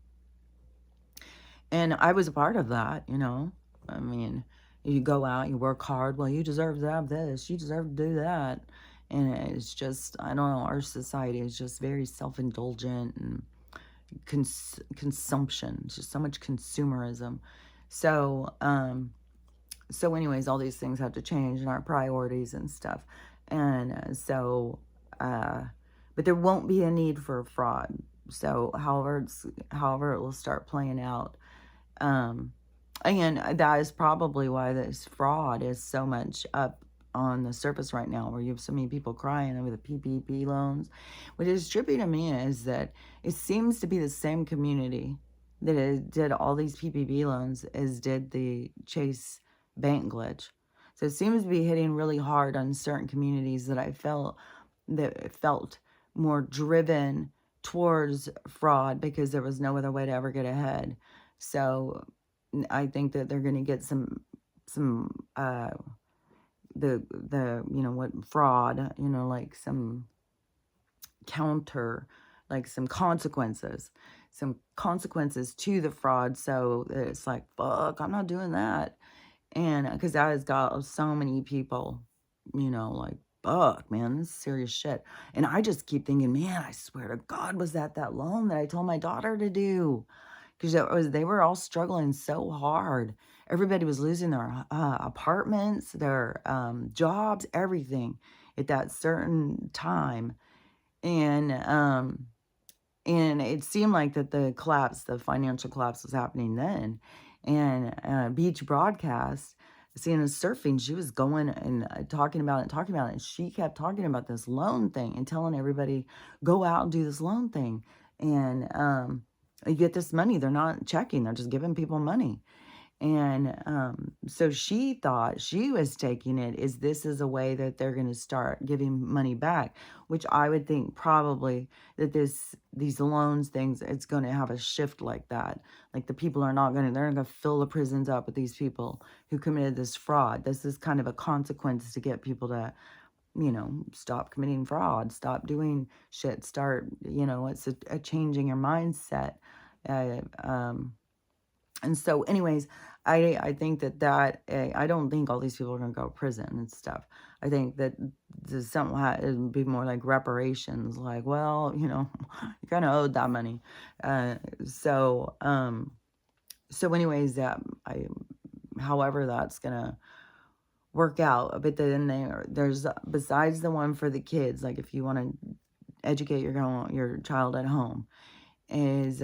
And I was a part of that, I mean, you go out, you work hard, well, you deserve to have this, you deserve to do that. And it's just, I don't know, our society is just very self-indulgent and consumption. It's just so much consumerism. So anyways, all these things have to change in our priorities and stuff. And but there won't be a need for fraud. So however it will start playing out. Um, and that is probably why this fraud is so much up on the surface right now, where you have so many people crying over the PPP loans. What is trippy to me is that it seems to be the same community that did all these PPP loans as did the Chase bank glitch. So it seems to be hitting really hard on certain communities that felt more driven towards fraud because there was no other way to ever get ahead. So I think that they're going to get some the what fraud, like some counter, like some consequences to the fraud, so that it's like, fuck, I'm not doing that. And because that has got so many people, like, fuck, man, this is serious shit. And I just keep thinking, man, I swear to God, was that loan that I told my daughter to do? Because they were all struggling so hard. Everybody was losing their apartments, their jobs, everything at that certain time. And it seemed like that the financial collapse was happening then. And Beach Broadcast, seeing us surfing, she was going and talking about it. And she kept talking about this loan thing and telling everybody, go out and do this loan thing. And you get this money. They're not checking. They're just giving people money. And so she thought she was taking it as this is a way that they're going to start giving money back, which I would think probably that these loans things, it's going to have a shift like that. Like the people are not going to, they're not going to fill the prisons up with these people who committed this fraud. This is kind of a consequence to get people to, stop committing fraud, stop doing shit, start, it's a changing your mindset. Uh, um, and so, anyways, I think that I don't think all these people are going to go to prison and stuff. I think that it would be more like reparations, like, well, you kind of owed that money. Uh, so, um, so anyways, however that's gonna work out. But then there's besides the one for the kids, like if you want to educate your child at home, is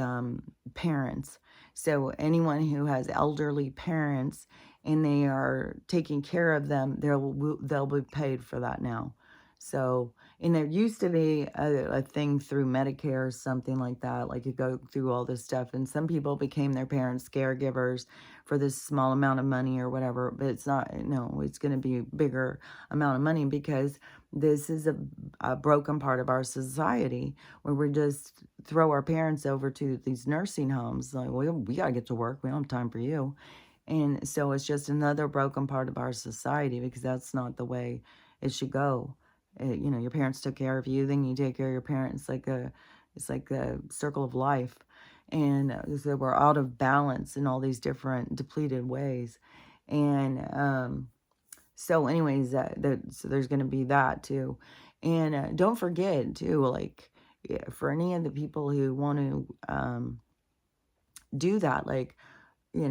parents. So anyone who has elderly parents and they are taking care of them, they'll be paid for that now. So, and there used to be a thing through Medicare or something like that, like you go through all this stuff, and some people became their parents' caregivers for this small amount of money or whatever, but it's not, no, it's going to be a bigger amount of money because this is a broken part of our society where we just throw our parents over to these nursing homes. Like, we got to get to work. We don't have time for you. And so it's just another broken part of our society because that's not the way it should go. Your parents took care of you, then you take care of your parents. It's like a circle of life. And so we're out of balance in all these different depleted ways. And so anyways, so there's going to be that too. And don't forget too, like, yeah, for any of the people who want to do that, like, you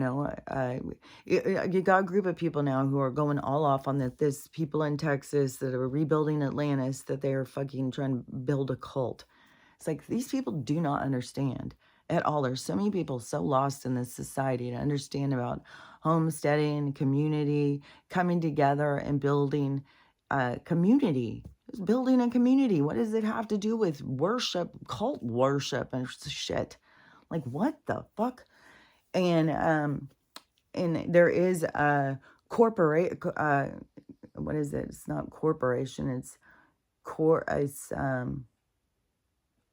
got a group of people now who are going all off on this people in Texas that are rebuilding Atlantis, that they are fucking trying to build a cult. It's like these people do not understand at all. There's so many people so lost in this society to understand about homesteading, community, coming together and building a community. Just building a community. What does it have to do with worship, cult worship and shit? Like, what the fuck? And there is a corporate, what is it? It's not corporation. It's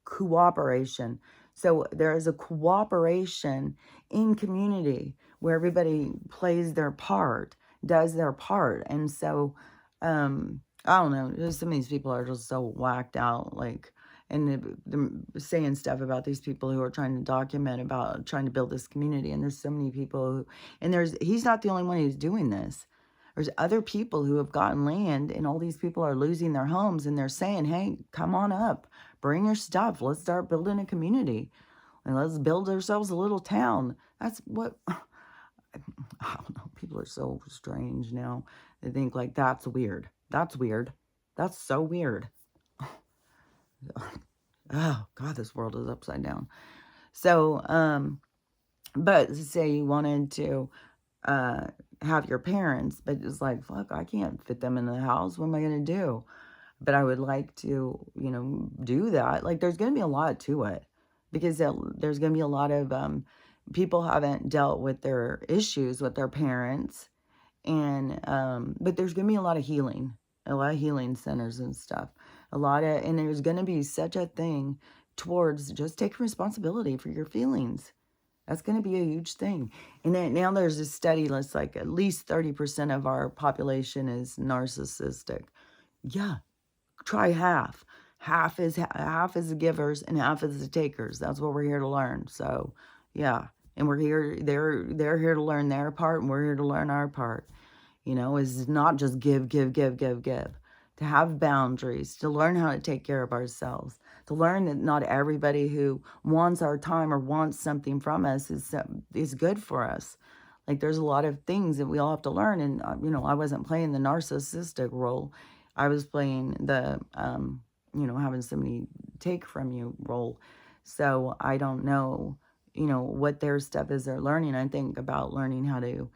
cooperation. So there is a cooperation in community where everybody plays their part, does their part. And so, I don't know, just some of these people are just so whacked out, like, and they're saying stuff about these people who are trying to document about trying to build this community. And there's so many people he's not the only one who's doing this. There's other people who have gotten land, and all these people are losing their homes, and they're saying, hey, come on up, bring your stuff. Let's start building a community, and let's build ourselves a little town. That's what, I don't know. People are so strange now. They think like, that's weird. That's weird. That's so weird. Oh, God, this world is upside down. So, but say you wanted to uh, have your parents, but it's like, fuck, I can't fit them in the house. What am I going to do? But I would like to, do that. Like, there's going to be a lot to it because there's going to be a lot of people haven't dealt with their issues with their parents. And, but there's going to be a lot of healing centers and stuff. And there's going to be such a thing towards just taking responsibility for your feelings. That's going to be a huge thing. And then now there's a study that's like at least 30% of our population is narcissistic. Yeah, try half. Half is the givers and half is the takers. That's what we're here to learn. So, yeah. And we're here they're here to learn their part and we're here to learn our part. Is not just give, give, give, give, give. To have boundaries, to learn how to take care of ourselves, to learn that not everybody who wants our time or wants something from us is good for us. Like there's a lot of things that we all have to learn. And, I wasn't playing the narcissistic role. I was playing the, having somebody take from you role. So I don't know, what their stuff is they're learning. I think about learning how to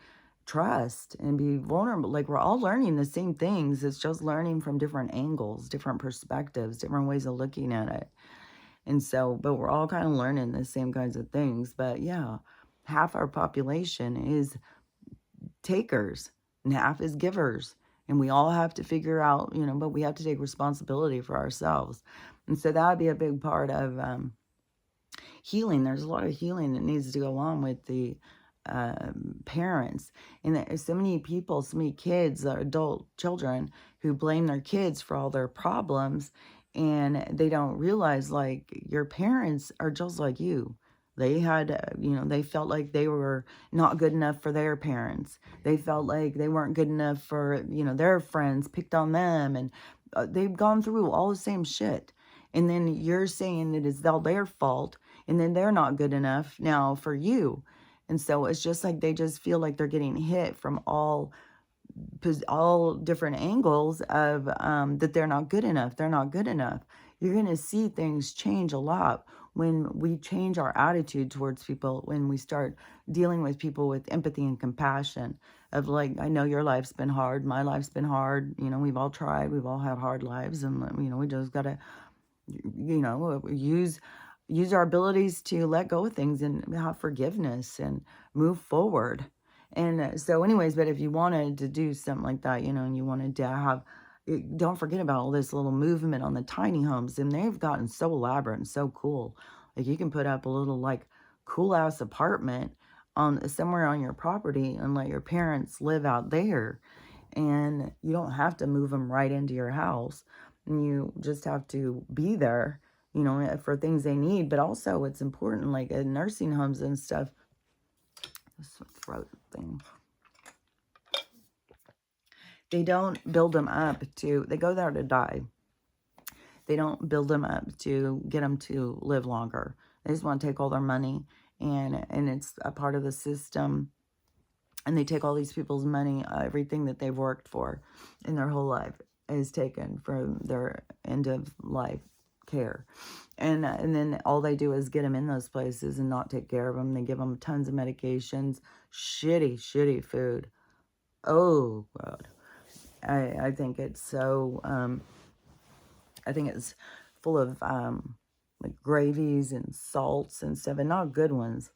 trust and be vulnerable. Like we're all learning the same things. It's just learning from different angles, different perspectives, different ways of looking at it. And so, but we're all kind of learning the same kinds of things. But yeah, half our population is takers and half is givers. And we all have to figure out, but we have to take responsibility for ourselves. And so that would be a big part of healing. There's a lot of healing that needs to go on with the parents. And there's so many people, so many kids, adult children, who blame their kids for all their problems. And they don't realize, like, your parents are just like you. They had, they felt like they were not good enough for their parents. They felt like they weren't good enough for, their friends picked on them. And they've gone through all the same shit. And then you're saying that it's all their fault. And then they're not good enough now for you. And so it's just like they just feel like they're getting hit from all different angles of that they're not good enough. They're not good enough. You're going to see things change a lot when we change our attitude towards people, when we start dealing with people with empathy and compassion of like, I know your life's been hard. My life's been hard. We've all tried. We've all had hard lives. And, we just got to, use our abilities to let go of things and have forgiveness and move forward. And so anyways, but if you wanted to do something like that, and you wanted to have, don't forget about all this little movement on the tiny homes. And they've gotten so elaborate and so cool. Like you can put up a little like cool ass apartment on somewhere on your property and let your parents live out there. And you don't have to move them right into your house. And you just have to be there, for things they need. But also it's important, like in nursing homes and stuff, this throat thing, they don't build them up they go there to die. They don't build them up to get them to live longer. They just want to take all their money, and it's a part of the system. And they take all these people's money, everything that they've worked for in their whole life is taken from their end of life care. And then all they do is get them in those places and not take care of them. They give them tons of medications, shitty food. Oh, God. I think it's so, I think it's full of like gravies and salts and stuff, and not good ones.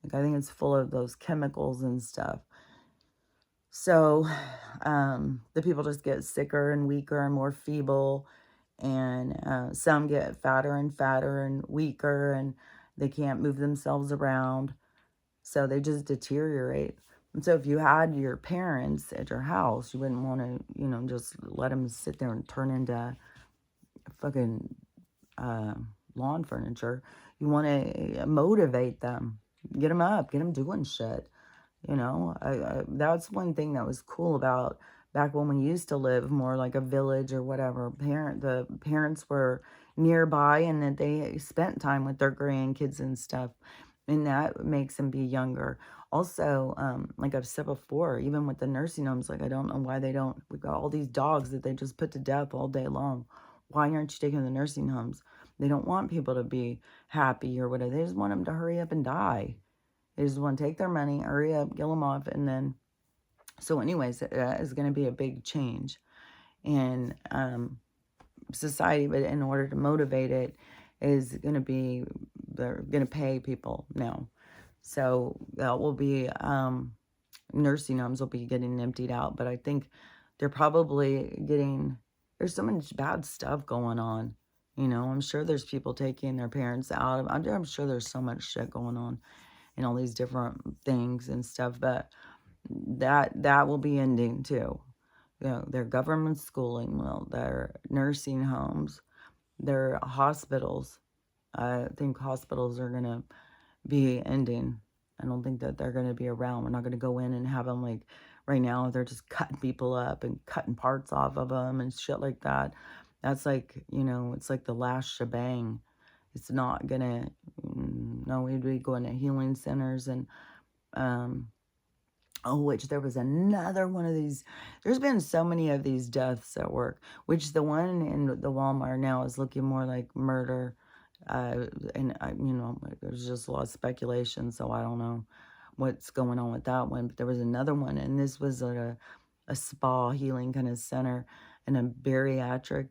Like I think it's full of those chemicals and stuff. So the people just get sicker and weaker and more feeble, and some get fatter and weaker, and they can't move themselves around. So they just deteriorate. And so if you had your parents at your house, you wouldn't want to, just let them sit there and turn into fucking lawn furniture. You want to motivate them, get them up, get them doing shit. That's one thing that was cool about back when we used to live more like a village or whatever. The parents were nearby and that they spent time with their grandkids and stuff. And that makes them be younger. Also, like I've said before, even with the nursing homes, like I don't know why we've got all these dogs that they just put to death all day long. Why aren't you taking the nursing homes? They don't want people to be happy or whatever. They just want them to hurry up and die. They just want to take their money, hurry up, kill them off, and then... So anyways, that is going to be a big change in society, but in order to motivate it is going to be, they're going to pay people now. So that will be, nursing homes will be getting emptied out, but I think they're probably getting, there's so much bad stuff going on. You know, I'm sure there's people taking their parents out of, I'm sure there's so much shit going on and all these different things and stuff, but that will be ending too. You know, their government schooling will, their nursing homes, their hospitals. I think hospitals are going to be ending. I don't think that they're going to be around. We're not going to go in and have them like right now. They're just cutting people up and cutting parts off of them and shit like that. That's like, you know, it's like the last shebang. It's not going to, no, we'd be going to healing centers and, oh, which there was another one of these. There's been so many of these deaths at work, which the one in the Walmart now is looking more like murder. And, you know, there's just a lot of speculation, so I don't know what's going on with that one. But there was another one, and this was a spa healing kind of center and a bariatric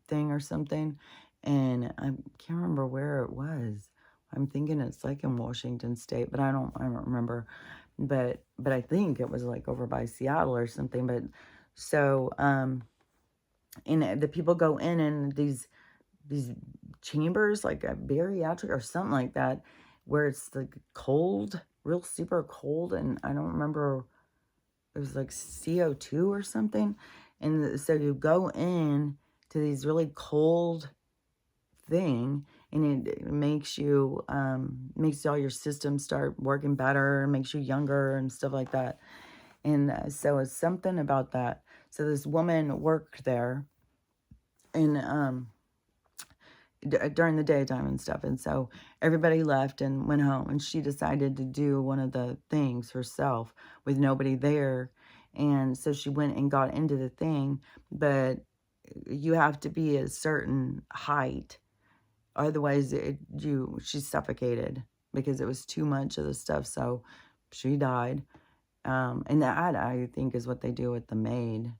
thing or something. And I can't remember where it was. I'm thinking it's like in Washington State, but I don't remember. But I think it was like over by Seattle or something. But so and the people go in and these chambers, like a bariatric or something like that, where it's like cold, real super cold, and I don't remember, it was like CO2 or something. And so you go in to these really cold thing, and it makes you makes all your systems start working better, makes you younger and stuff like that. And so it's something about that. So this woman worked there and during the daytime and stuff, and so everybody left and went home, and she decided to do one of the things herself with nobody there. And so she went and got into the thing, but you have to be a certain height. Otherwise, she suffocated because it was too much of the stuff. So she died. And that, I think, is what they do with the maid.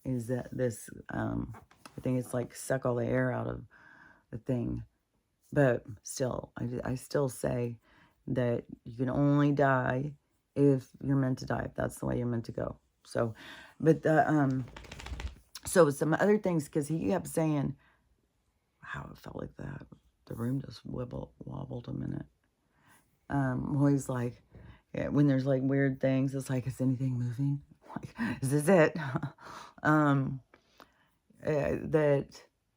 Is that this, I think it's like suck all the air out of the thing. But still, I still say that you can only die if you're meant to die, if that's the way you're meant to go. So, but so some other things, because he kept saying, how it felt like that. The room just wobbled a minute. Always like, yeah, when there's like weird things, it's like, is anything moving? Like, is this it?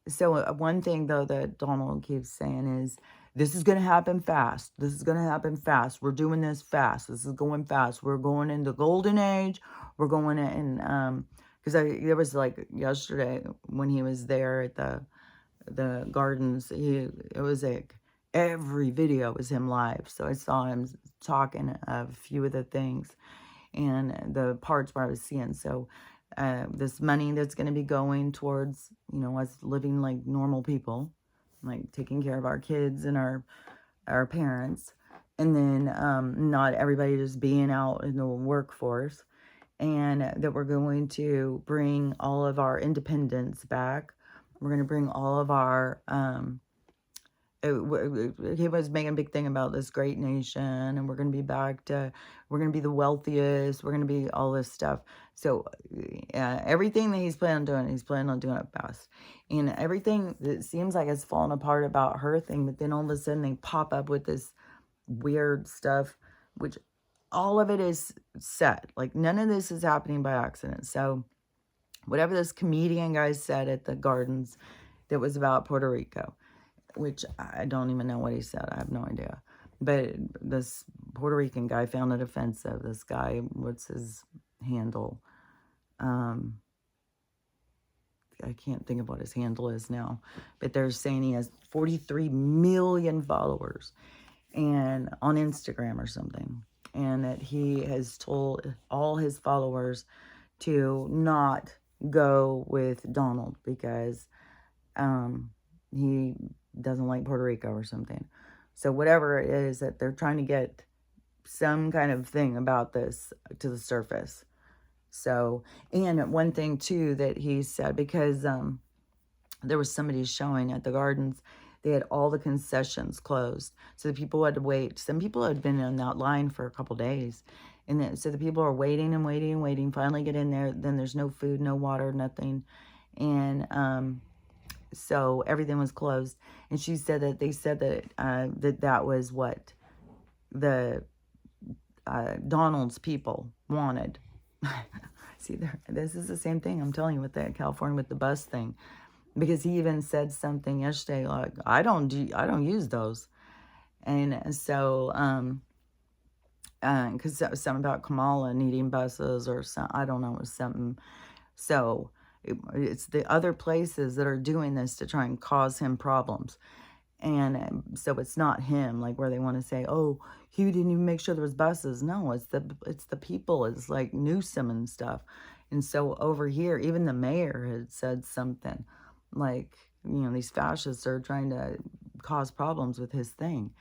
So one thing though that Donald keeps saying is, this is going to happen fast. This is going to happen fast. We're doing this fast. This is going fast. We're going in the golden age. We're going in, because there was like yesterday when he was there at the gardens, it was like every video was him live. So I saw him talking a few of the things and the parts where I was seeing. So this money that's going to be going towards, you know, us living like normal people, like taking care of our kids and our parents, and then not everybody just being out in the workforce, and that we're going to bring all of our independence back. We're going to bring all of our, he was making a big thing about this great nation, and we're going to be back to, we're going to be the wealthiest, we're going to be all this stuff. So everything that he's planning on doing it fast. And everything that seems like it's falling apart about her thing, but then all of a sudden they pop up with this weird stuff, which all of it is set. Like none of this is happening by accident. So whatever this comedian guy said at the gardens that was about Puerto Rico, which I don't even know what he said. I have no idea. But this Puerto Rican guy found it offensive. This guy, what's his handle? I can't think of what his handle is now. But they're saying he has 43 million followers and on Instagram or something. And that he has told all his followers to not go with Donald because he doesn't like Puerto Rico or something. So whatever it is that they're trying to get some kind of thing about this to the surface. So, and one thing too that he said, because there was somebody showing at the gardens, they had all the concessions closed. So the people had to wait. Some people had been in that line for a couple days. And then, so the people are waiting and waiting and waiting, finally get in there. Then there's no food, no water, nothing. And so everything was closed. And she said that they said that that was what the Donald's people wanted. See, this is the same thing I'm telling you with the California with the bus thing, because he even said something yesterday like, I don't use those. And so because that was something about Kamala needing buses or something, I don't know, it was something. So it's the other places that are doing this to try and cause him problems. And so it's not him, like where they want to say, oh, he didn't even make sure there was buses. No, it's the people. It's like Newsom and stuff. And so over here, even the mayor had said something like, these fascists are trying to cause problems with his thing.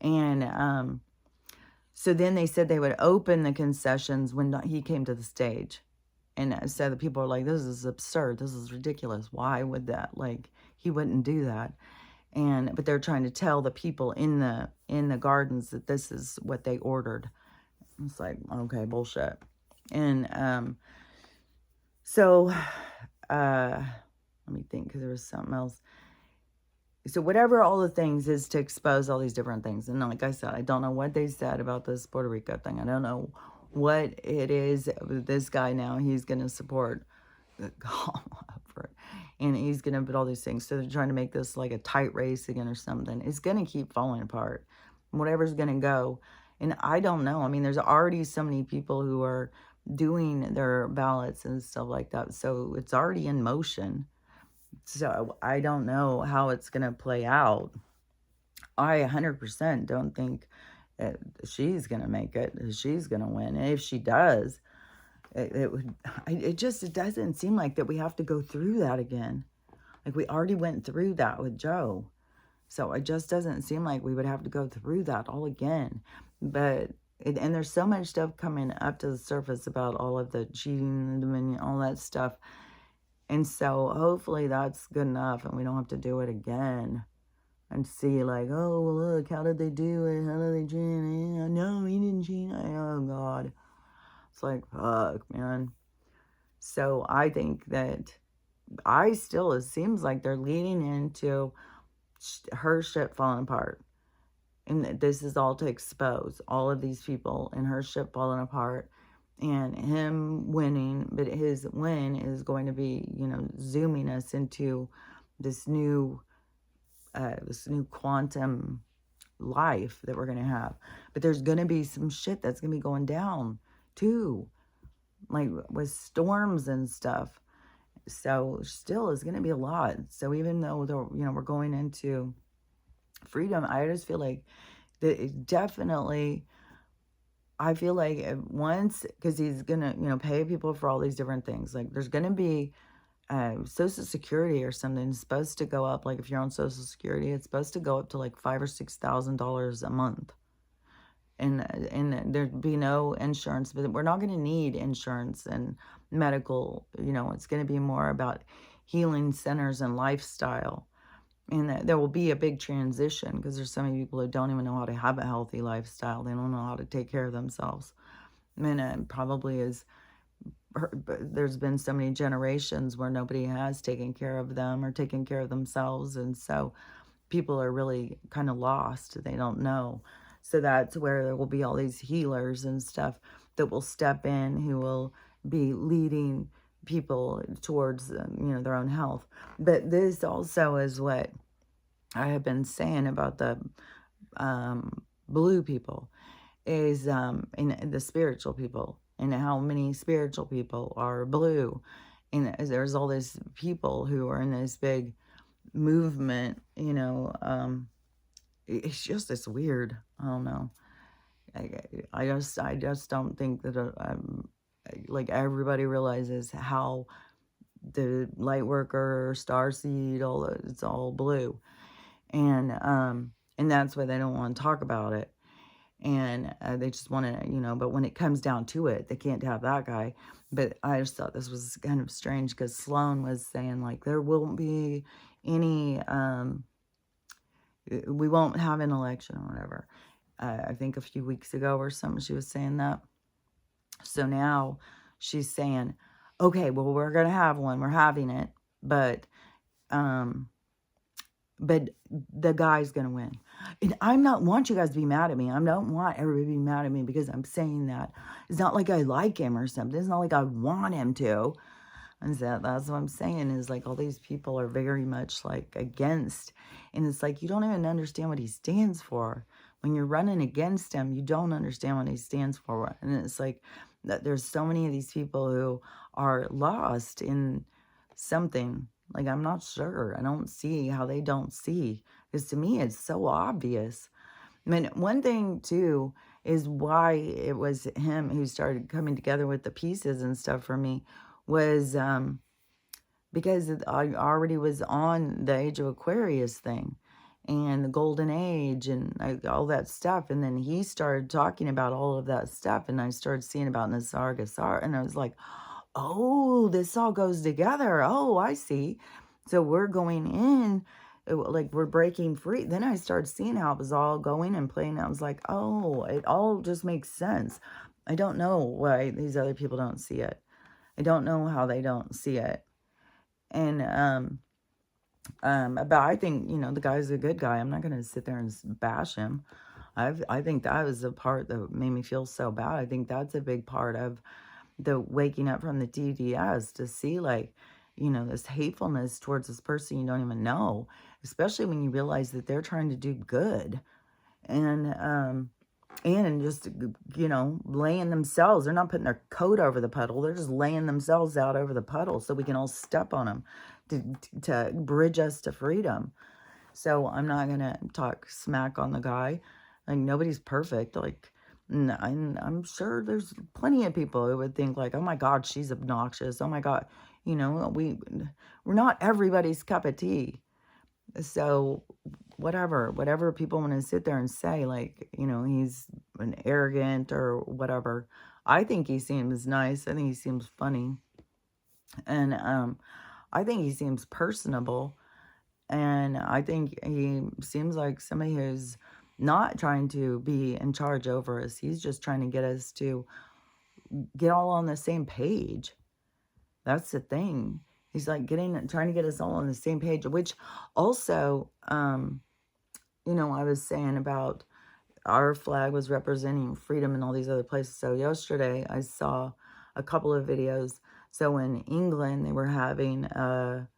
And so then they said they would open the concessions when he came to the stage. And so the people are like, this is absurd. This is ridiculous. Why would that? Like, he wouldn't do that. But they're trying to tell the people in the gardens that this is what they ordered. It's like, okay, bullshit. And so let me think, because there was something else. So whatever all the things is to expose all these different things. And like I said, I don't know what they said about this Puerto Rico thing. I don't know what it is. This guy now, he's going to support and he's going to put all these things. So they're trying to make this like a tight race again or something. It's going to keep falling apart. Whatever's going to go. And I don't know. I mean, there's already so many people who are doing their ballots and stuff like that. So it's already in motion. So I don't know how it's going to play out. I 100% don't think she's going to make it. She's going to win. And if she does, it doesn't seem like that we have to go through that again. Like we already went through that with Joe. So it just doesn't seem like we would have to go through that all again. And there's so much stuff coming up to the surface about all of the cheating, the dominion, all that stuff. And so hopefully that's good enough and we don't have to do it again. And see like, oh, well, look, how did they do it? How did they cheat? No, he didn't cheat. Oh, God. It's like, fuck, man. So I think that it seems like they're leading into her shit falling apart. And this is all to expose all of these people and her shit falling apart and him winning. But his win is going to be, zooming us into this new quantum life that we're going to have. But there's going to be some shit that's going to be going down too, like with storms and stuff. So still is going to be a lot. So even though we're going into freedom, I just feel like that it definitely, I feel like once, because he's going to, pay people for all these different things. Like there's going to be Social Security or something is supposed to go up. Like if you're on Social Security, it's supposed to go up to like $5,000 or $6,000 a month. And there'd be no insurance, but we're not going to need insurance and medical. It's going to be more about healing centers and lifestyle. And there will be a big transition because there's so many people who don't even know how to have a healthy lifestyle. They don't know how to take care of themselves. And it probably is, there's been so many generations where nobody has taken care of them or taken care of themselves. And so people are really kind of lost. They don't know. So that's where there will be all these healers and stuff that will step in, who will be leading people towards, their own health. But this also is what I have been saying about the blue people, is in the spiritual people, and how many spiritual people are blue. And there's all these people who are in this big movement, it's weird. I don't know. I just don't think that like everybody realizes how the light worker, starseed, it's all blue. And that's why they don't want to talk about it. And they just want to, but when it comes down to it, they can't have that guy. But I just thought this was kind of strange because Sloan was saying, like, there won't be any, we won't have an election or whatever. I think a few weeks ago or something, she was saying that. So now she's saying, okay, well, we're going to have one. We're having it. Um, but the guy's going to win. And I don't want you guys to be mad at me. I don't want everybody to be mad at me because I'm saying that. It's not like I like him or something. It's not like I want him to. And so that's what I'm saying is, like, all these people are very much like against. And it's like, you don't even understand what he stands for. When you're running against him, you don't understand what he stands for. And it's like that there's so many of these people who are lost in something. Like, I'm not sure. I don't see how they don't see. Because to me, it's so obvious. I mean, one thing, too, is why it was him who started coming together with the pieces and stuff for me was because I already was on the Age of Aquarius thing and the Golden Age and all that stuff. And then he started talking about all of that stuff. And I started seeing about Nisargasar. And I was like, oh, this all goes together. Oh, I see. So we're going in, like we're breaking free. Then I started seeing how it was all going and playing. I was like, oh, it all just makes sense. I don't know why these other people don't see it. I don't know how they don't see it. And, but I think, the guy's a good guy. I'm not going to sit there and bash him. I think that was the part that made me feel so bad. I think that's a big part of the waking up from the DDS to see, like, this hatefulness towards this person you don't even know, especially when you realize that they're trying to do good. And just, laying themselves. They're not putting their coat over the puddle. They're just laying themselves out over the puddle so we can all step on them to bridge us to freedom. So I'm not going to talk smack on the guy. Like, nobody's perfect. Like, I'm sure there's plenty of people who would think, like, oh, my God, she's obnoxious. Oh, my God. We're not everybody's cup of tea. So whatever people want to sit there and say, like, he's an arrogant or whatever. I think he seems nice. I think he seems funny. And I think he seems personable. And I think he seems like somebody who's not trying to be in charge over us. He's just trying to get us to get all on the same page. That's the thing. He's like trying to get us all on the same page, which also, I was saying about our flag was representing freedom in all these other places. So yesterday I saw a couple of videos. So in England, they were having a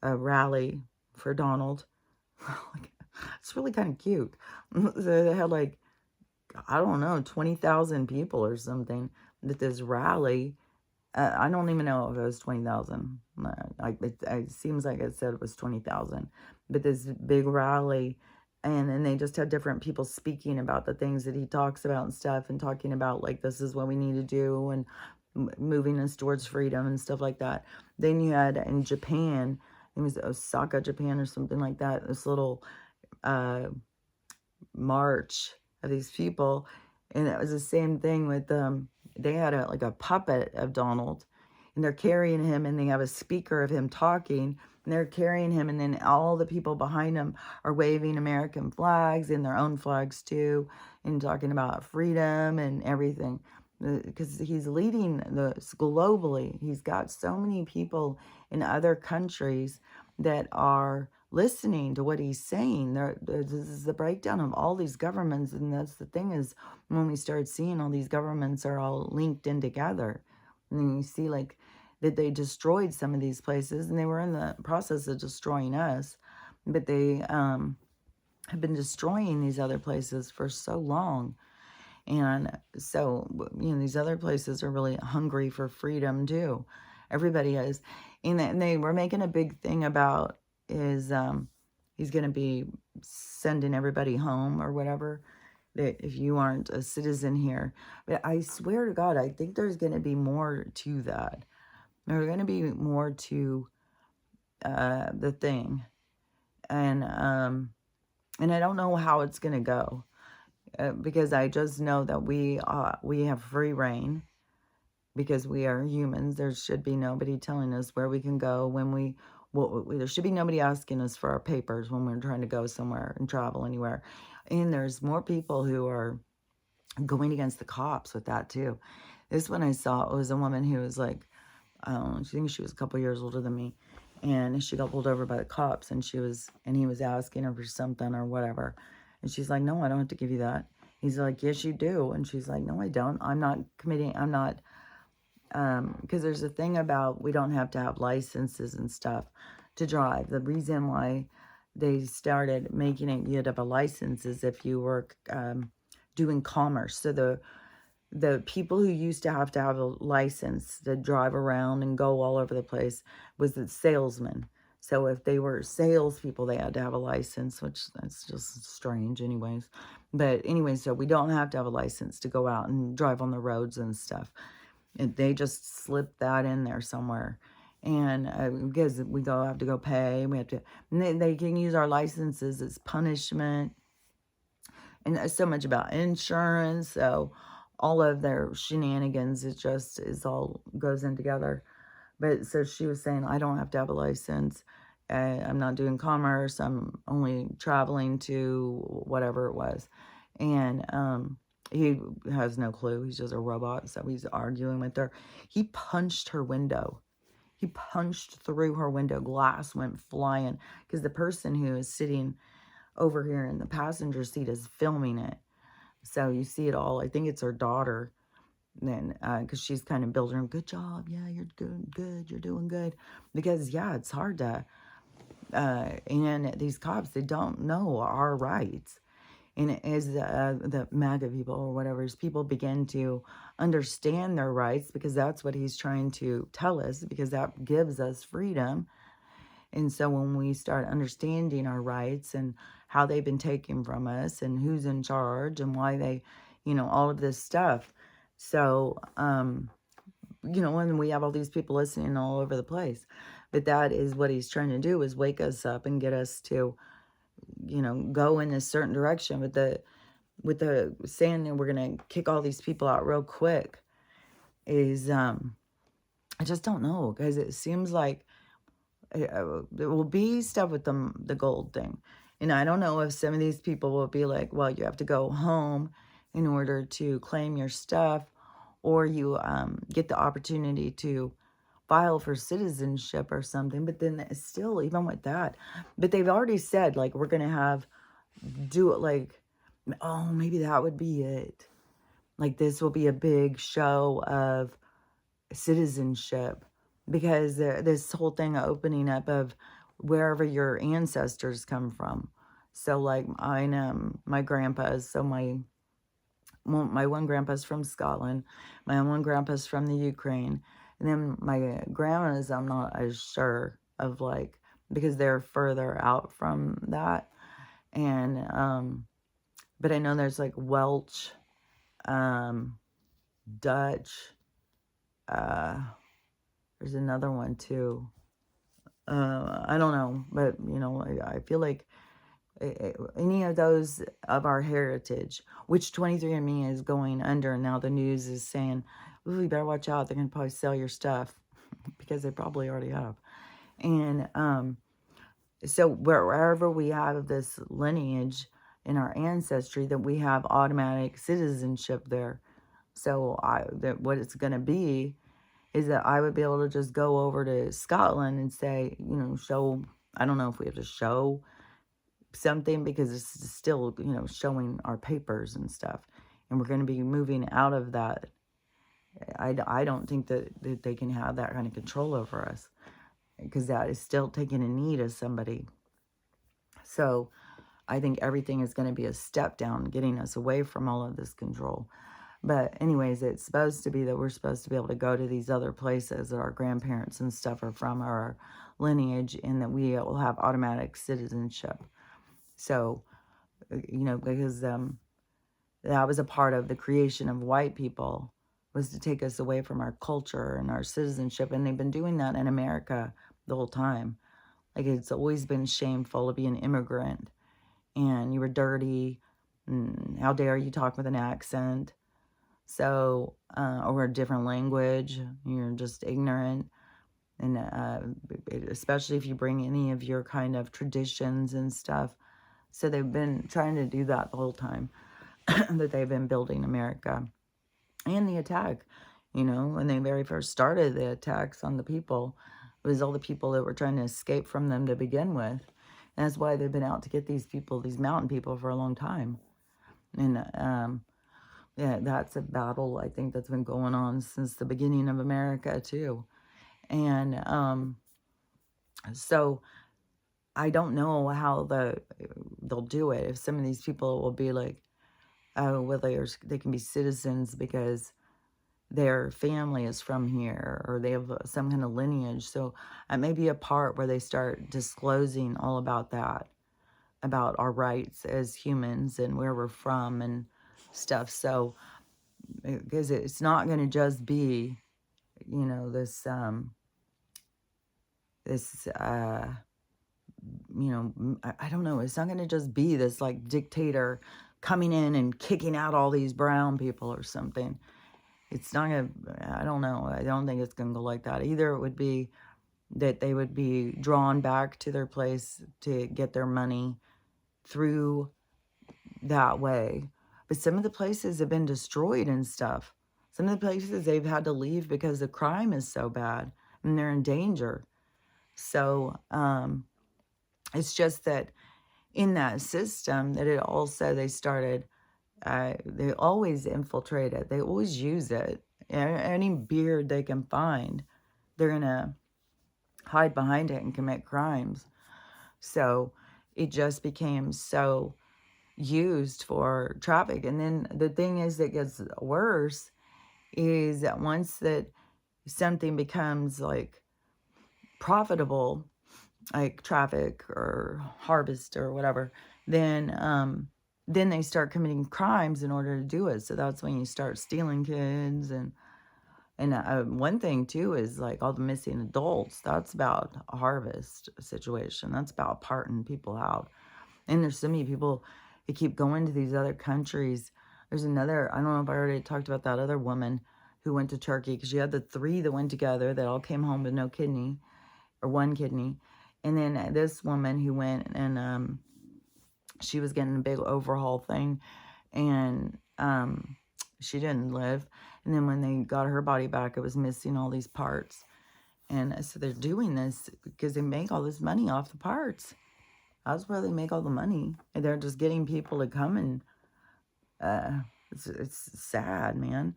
rally for Donald. It's really kind of cute. So they had, like, I don't know, 20,000 people or something at this rally. I don't even know if it was 20,000. It seems like it said it was 20,000. But this big rally, and then they just had different people speaking about the things that he talks about and stuff, and talking about, like, this is what we need to do, and moving us towards freedom and stuff like that. Then you had in Japan, it was Osaka, Japan or something like that, this little march of these people. And it was the same thing with they had a puppet of Donald, and they're carrying him, and they have a speaker of him talking, and they're carrying him, and then all the people behind him are waving American flags and their own flags too, and talking about freedom and everything, because he's leading this globally. He's got so many people in other countries that are listening to what he's saying. This is the breakdown of all these governments, and that's the thing is, when we start seeing all these governments are all linked in together, and then you see, like, that they destroyed some of these places, and they were in the process of destroying us, but they have been destroying these other places for so long. And so, these other places are really hungry for freedom too. Everybody is. And they were making a big thing about is he's going to be sending everybody home or whatever, that if you aren't a citizen here. But I swear to God, I think there's going to be more to that. There's going to be more to the thing. And And I don't know how it's going to go, because I just know that we have free reign because we are humans. There should be nobody telling us where we can go when there should be nobody asking us for our papers when we're trying to go somewhere and travel anywhere. And there's more people who are going against the cops with that too. This one I saw, it was a woman who was like, I think she was a couple years older than me, and she got pulled over by the cops, and he was asking her for something or whatever, and she's like, no, I don't have to give you that. He's like, yes, you do. And she's like, no, I don't. I'm not, because there's a thing about we don't have to have licenses and stuff to drive. The reason why they started making it you had to have a license is if you were doing commerce. So the people who used to have a license to drive around and go all over the place was the salesmen. So if they were salespeople, they had to have a license, which that's just strange anyways. But anyway, so we don't have to have a license to go out and drive on the roads and stuff. And they just slipped that in there somewhere. And because we have to go pay, we have to, and they can use our licenses as punishment. And there's so much about insurance. So all of their shenanigans, is all goes in together. But so she was saying, I don't have to have a license. I'm not doing commerce. I'm only traveling to whatever it was. And he has no clue. He's just a robot. So he's arguing with her. He punched her window. He punched through her window. Glass went flying because the person who is sitting over here in the passenger seat is filming it. So you see it all. I think it's her daughter. Then, because she's kind of building her, good job. Yeah, you're good. You're doing good. Because, yeah, it's hard to, and these cops, they don't know our rights. And as the MAGA people or whatever, as people begin to understand their rights, because that's what he's trying to tell us, because that gives us freedom. And so when we start understanding our rights and how they've been taken from us and who's in charge and why they, all of this stuff. So, and we have all these people listening all over the place. But that is what he's trying to do, is wake us up and get us to, go in a certain direction. With the saying that we're going to kick all these people out real quick is, I just don't know, because it seems like there will be stuff with the gold thing. And I don't know if some of these people will be like, well, you have to go home in order to claim your stuff, or you get the opportunity to file for citizenship or something. But then still, even with that, but they've already said, like, we're going to do it like, oh, maybe that would be it. Like, this will be a big show of citizenship, because this whole thing of opening up of wherever your ancestors come from. So like I know my grandpa's, so my one grandpa's from Scotland, my one grandpa's from the Ukraine, and then my grandma's I'm not as sure of, like, because they're further out from that. And but I know there's like Welsh, Dutch, there's another one too. I don't know, but I feel like any of those of our heritage, which 23andMe is going under, and now the news is saying, ooh, you better watch out, they're going to probably sell your stuff, because they probably already have. And so wherever we have this lineage in our ancestry, that we have automatic citizenship there. So what it's going to be is that I would be able to just go over to Scotland and say, show, I don't know if we have to show something, because it's still, showing our papers and stuff. And we're going to be moving out of that. I don't think that they can have that kind of control over us, because that is still taking a knee to somebody. So I think everything is going to be a step down, getting us away from all of this control. But anyways, it's supposed to be that we're supposed to be able to go to these other places that our grandparents and stuff are from, our lineage, and that we will have automatic citizenship. So, because that was a part of the creation of white people, was to take us away from our culture and our citizenship. And they've been doing that in America the whole time. Like, it's always been shameful to be an immigrant. and you were dirty. How dare you talk with an accent? So, or a different language. You're just ignorant. And especially if you bring any of your kind of traditions and stuff. So they've been trying to do that the whole time that they've been building America. And the attack, when they very first started the attacks on the people, it was all the people that were trying to escape from them to begin with. And that's why they've been out to get these people, these mountain people, for a long time. And yeah, that's a battle, I think, that's been going on since the beginning of America, too. And so I don't know how they'll do it. If some of these people will be like, oh, well, they can be citizens because their family is from here, or they have some kind of lineage. So it may be a part where they start disclosing all about that, about our rights as humans and where we're from and stuff. So, because it's not going to just be, this, I don't know. It's not going to just be this like dictator coming in and kicking out all these brown people or something. It's not going to, I don't know. I don't think it's going to go like that. Either it would be that they would be drawn back to their place to get their money through that way. But some of the places have been destroyed and stuff. Some of the places they've had to leave because the crime is so bad and they're in danger. So it's just that in that system that it also, they started, they always infiltrate it. They always use it. Any beard they can find, they're going to hide behind it and commit crimes. So it just became so used for traffic. And then the thing is that gets worse is that once that something becomes like profitable, like traffic or harvest or whatever, then they start committing crimes in order to do it. So that's when you start stealing kids. And one thing too is like all the missing adults. That's about a harvest situation. That's about parting people out. And there's so many people that keep going to these other countries. There's another, I don't know if I already talked about that other woman who went to Turkey, because you had the 3 that went together that all came home with no kidney, or 1 kidney. And then this woman who went and she was getting a big overhaul thing, and she didn't live. And then when they got her body back, it was missing all these parts. And so they're doing this because they make all this money off the parts. That's where they make all the money. And they're just getting people to come and it's sad, man.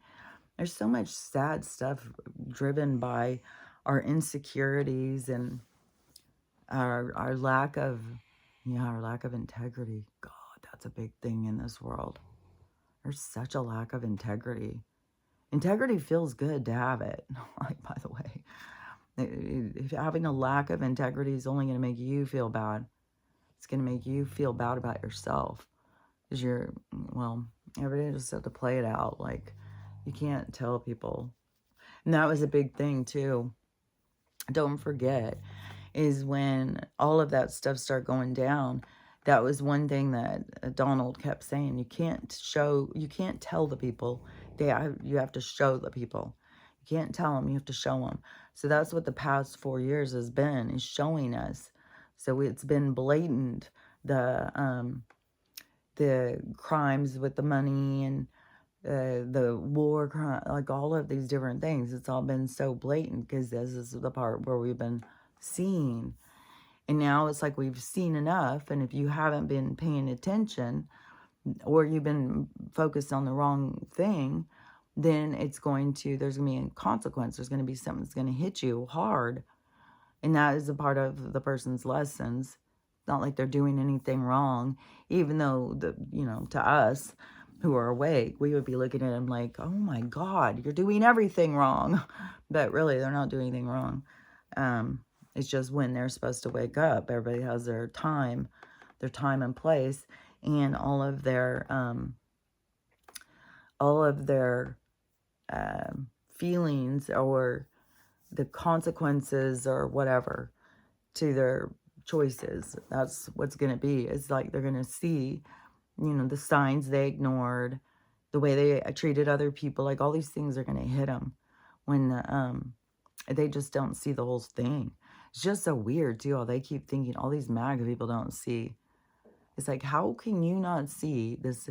There's so much sad stuff driven by our insecurities and our lack of integrity. God, that's a big thing in this world. There's such a lack of integrity. Integrity feels good to have it. Like, by the way, if having a lack of integrity is only going to make you feel bad. It's going to make you feel bad about yourself. Because everybody just have to play it out. Like, you can't tell people. And that was a big thing, too. Don't forget, is when all of that stuff started going down, that was one thing that Donald kept saying. You can't tell the people. You have to show the people. You can't tell them, you have to show them. So that's what the past 4 years has been, is showing us. So it's been blatant, the crimes with the money and the war crime, like all of these different things. It's all been so blatant because this is the part where we've been seeing. And now it's like we've seen enough. And if you haven't been paying attention, or you've been focused on the wrong thing, then there's going to be a consequence. There's going to be something that's going to hit you hard. And that is a part of the person's lessons. It's not like they're doing anything wrong, even though, to us who are awake, we would be looking at them like, oh my God, you're doing everything wrong. But really, they're not doing anything wrong. It's just when they're supposed to wake up. Everybody has their time and place, and all of their feelings or the consequences or whatever to their choices. That's what's going to be. It's like they're going to see, you know, the signs they ignored, the way they treated other people. Like all these things are going to hit them when they just don't see the whole thing. It's just so weird too. How they keep thinking all these MAGA people don't see. It's like, how can you not see this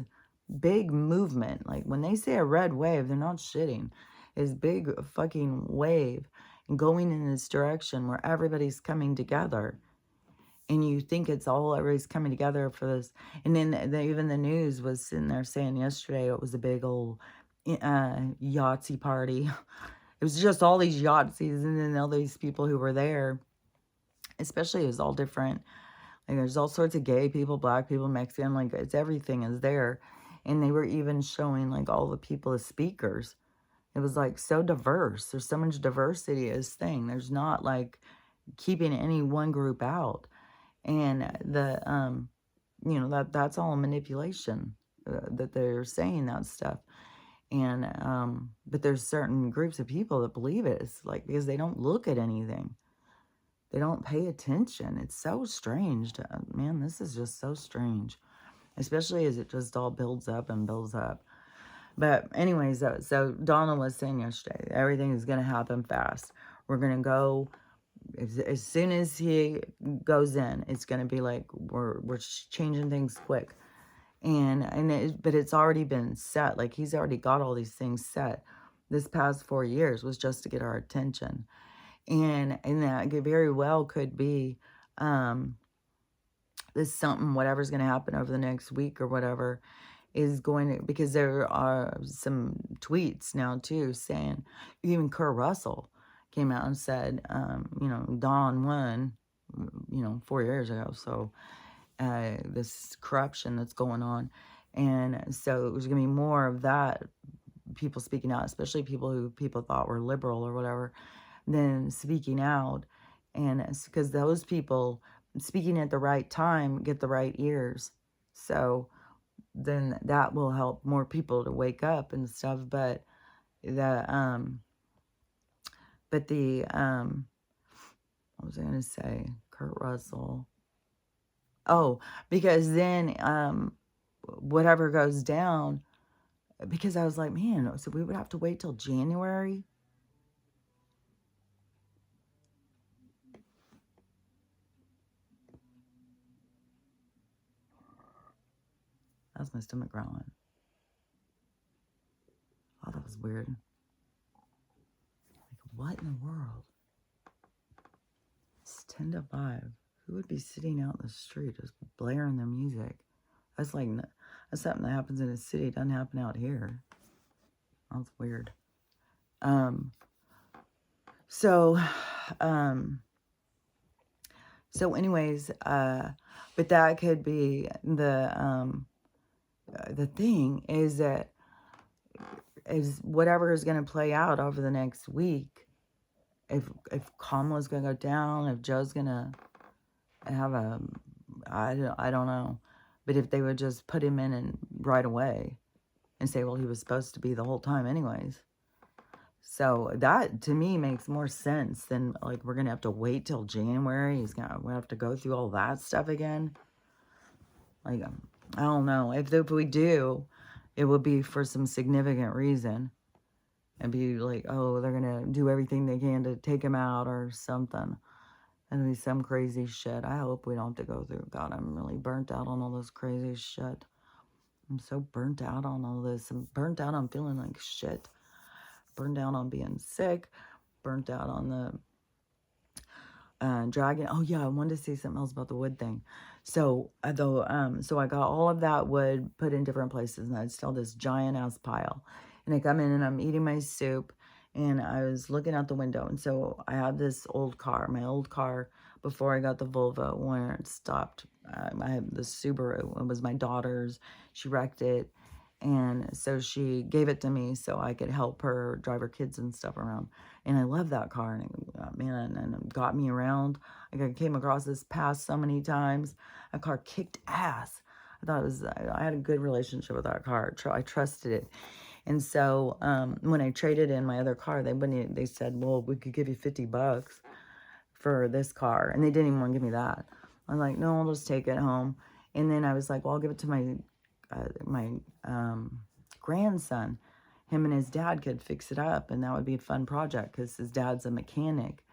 big movement? Like when they say a red wave, they're not shitting. It's big fucking wave going in this direction where everybody's coming together. And you think it's all everybody's coming together for this. And then even the news was sitting there saying yesterday it was a big old Yahtzee party. It was just all these Yahtzees and then all these people who were there. Especially it was all different. Like there's all sorts of gay people, black people, Mexican, like it's everything is there. And they were even showing like all the people as speakers. It was like so diverse. There's so much diversity as thing. There's not like keeping any one group out. And the you know, that's all manipulation that they're saying that stuff. And but there's certain groups of people that believe it. It's like because they don't look at anything. They don't pay attention. It's so strange. Man, this is just so strange. Especially as it just all builds up and builds up. But anyways, so Donna was saying yesterday, everything is going to happen fast. We're going to go, as soon as he goes in, it's going to be like, we're changing things quick. But it's already been set. Like he's already got all these things set. This past 4 years was just to get our attention. And that very well could be this something, whatever's going to happen over the next week or whatever is going to, because there are some tweets now too saying, even Kurt Russell came out and said, you know, Don won, you know, 4 years ago. So this corruption that's going on. And so there's going to be more of that, people speaking out, especially people who people thought were liberal or whatever, than speaking out. And it's because those people speaking at the right time get the right ears. So then that will help more people to wake up and stuff. But the what was I gonna say? Kurt Russell. Oh, because then whatever goes down, because I was like, man, so we would have to wait till January. That's my stomach growling. Oh, that was weird. Like, what in the world? It's 10 to 5. Who would be sitting out in the street just blaring their music? That's like, that's something that happens in a city. It doesn't happen out here. That's weird. So anyways, but that could be the thing is that is whatever is going to play out over the next week. If Kamala's going to go down, if Joe's going to have I don't know, but if they would just put him in and right away and say, well, he was supposed to be the whole time anyways. So that to me makes more sense than like we're gonna have to wait till January. We'll have to go through all that stuff again. Like I don't know. If we do, it will be for some significant reason. And be like, oh, they're gonna do everything they can to take him out or something. And be some crazy shit. I hope we don't have to go through. God, I'm really burnt out on all this crazy shit. I'm so burnt out on all this. I'm burnt out on feeling like shit. Burnt out on being sick. Burnt out on the dragon. Oh yeah, I wanted to say something else about the wood thing. So so I got all of that wood put in different places, and I still this giant ass pile. And I come in and I'm eating my soup, and I was looking out the window, and so I had this old car, my old car before I got the Volvo, where it stopped. I had the Subaru. It was my daughter's. She wrecked it. And so she gave it to me so I could help her drive her kids and stuff around. And I love that car. And it got me around. I came across this path so many times. That car kicked ass. I had a good relationship with that car. I trusted it. And so when I traded in my other car, they said, well, we could give you $50 for this car. And they didn't even want to give me that. I'm like, no, I'll just take it home. And then I was like, well, I'll give it to my grandson. Him and his dad could fix it up, and that would be a fun project because his dad's a mechanic.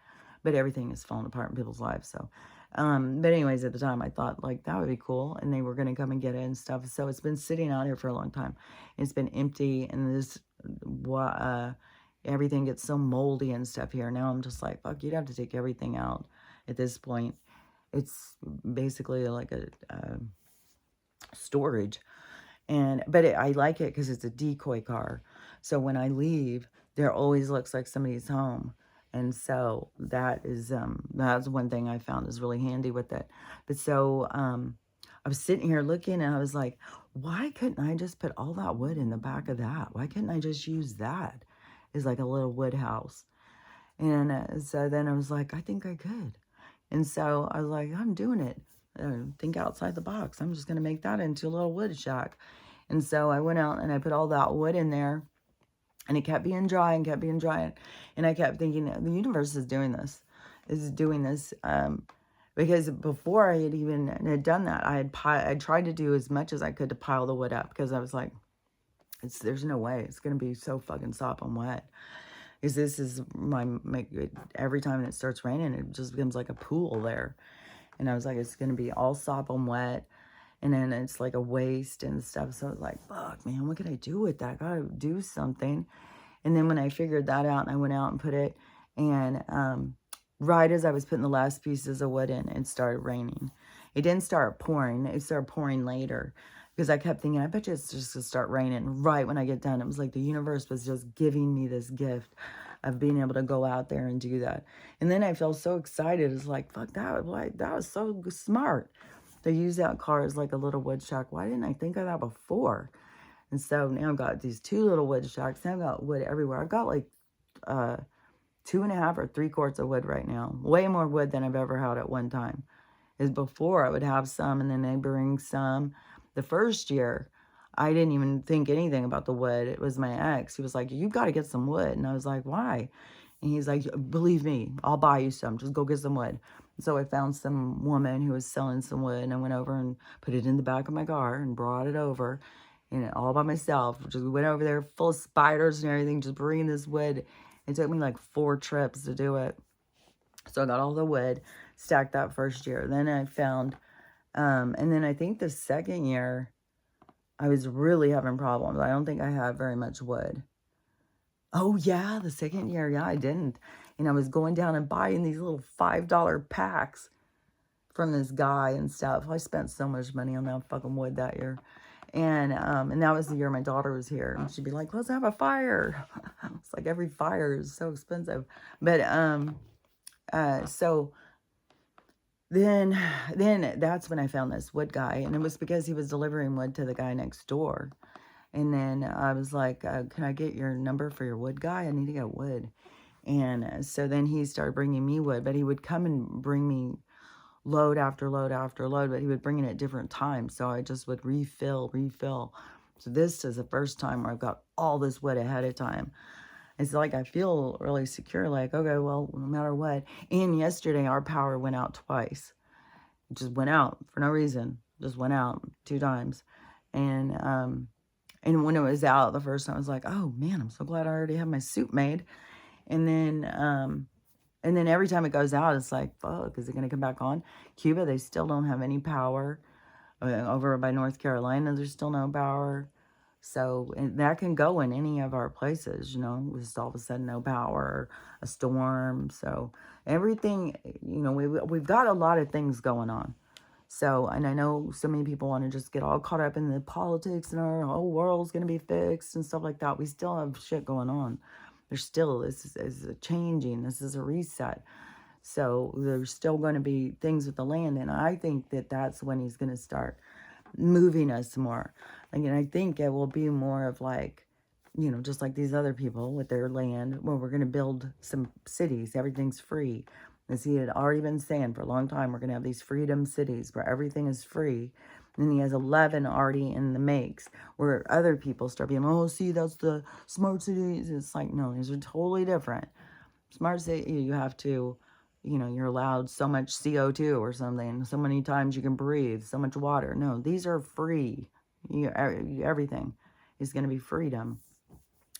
But everything is falling apart in people's lives. So, but anyways, at the time, I thought like that would be cool, and they were gonna come and get it and stuff. So it's been sitting out here for a long time. It's been empty, and this everything gets so moldy and stuff here. Now I'm just like, fuck, you'd have to take everything out at this point. It's basically like a storage. But I like it because it's a decoy car. So when I leave, there always looks like somebody's home. And so that's one thing I found is really handy with it. But so I was sitting here looking, and I was like, why couldn't I just put all that wood in the back of that? Why couldn't I just use that as like a little wood house? And so then I was like, I think I could. And so I was like, I'm doing it. Think outside the box. I'm just going to make that into a little wood shack. And so I went out and I put all that wood in there, and it kept being dry and kept being dry. And I kept thinking, the universe is doing this. Because before I had done that, I tried to do as much as I could to pile the wood up, because I was like, there's no way it's going to be so fucking sopping wet. Because this is every time it starts raining, it just becomes like a pool there. And I was like, it's going to be all sopping wet. And then it's like a waste and stuff. So I was like, fuck, man, what can I do with that? I got to do something. And then when I figured that out, and I went out and put it, and right as I was putting the last pieces of wood in, it started raining. It didn't start pouring. It started pouring later, because I kept thinking, I bet you it's just going to start raining right when I get done. It was like the universe was just giving me this gift of being able to go out there and do that. And then I felt so excited. It's like, fuck, that was so smart. They use that car as like a little wood shack. Why didn't I think of that before? And so now I've got these 2 little wood shacks. Now I've got wood everywhere. I've got like 2.5 or 3 quarts of wood right now. Way more wood than I've ever had at one time. Is before I would have some, and then they bring some. The first year, I didn't even think anything about the wood. It was my ex. He was like, you got to get some wood. And I was like, why? And he's like, believe me, I'll buy you some. Just go get some wood. So I found some woman who was selling some wood, and I went over and put it in the back of my car and brought it over, and all by myself. Just went over there full of spiders and everything, just bringing this wood. It took me like 4 trips to do it. So I got all the wood, stacked that first year. Then I found, and then I think the second year, I was really having problems. I don't think I had very much wood. Oh, yeah, the second year, yeah, I didn't. And I was going down and buying these little $5 packs from this guy and stuff. I spent so much money on that fucking wood that year. And that was the year my daughter was here. And she'd be like, let's have a fire. It's like every fire is so expensive. But so then that's when I found this wood guy. And it was because he was delivering wood to the guy next door. And then I was like, can I get your number for your wood guy? I need to get wood. And so then he started bringing me wood. But he would come and bring me load after load after load. But he would bring it at different times. So I just would refill. So this is the first time where I've got all this wood ahead of time. It's like I feel really secure. Like, okay, well, no matter what. And yesterday our power went out twice. It just went out for no reason. Just went out 2 times. And when it was out the first time, I was like, oh, man, I'm so glad I already have my soup made. And then every time it goes out, it's like, fuck, is it going to come back on? Cuba, they still don't have any power. Over by North Carolina, there's still no power. So that can go in any of our places, just all of a sudden no power, a storm. So everything, we've got a lot of things going on. So, and I know so many people want to just get all caught up in the politics and our whole world's going to be fixed and stuff like that. We still have shit going on. This is a changing. This is a reset. So there's still going to be things with the land. And I think that that's when he's going to start moving us more. And I think it will be more of like, just like these other people with their land, where we're going to build some cities. Everything's free. As he had already been saying for a long time, we're going to have these freedom cities where everything is free. And he has 11 already in the makes, where other people start being, oh, see, that's the smart cities. It's like, no, these are totally different. Smart city, you have to, you know, you're allowed so much CO2 or something, so many times you can breathe, so much water. No, these are free. Everything is going to be freedom.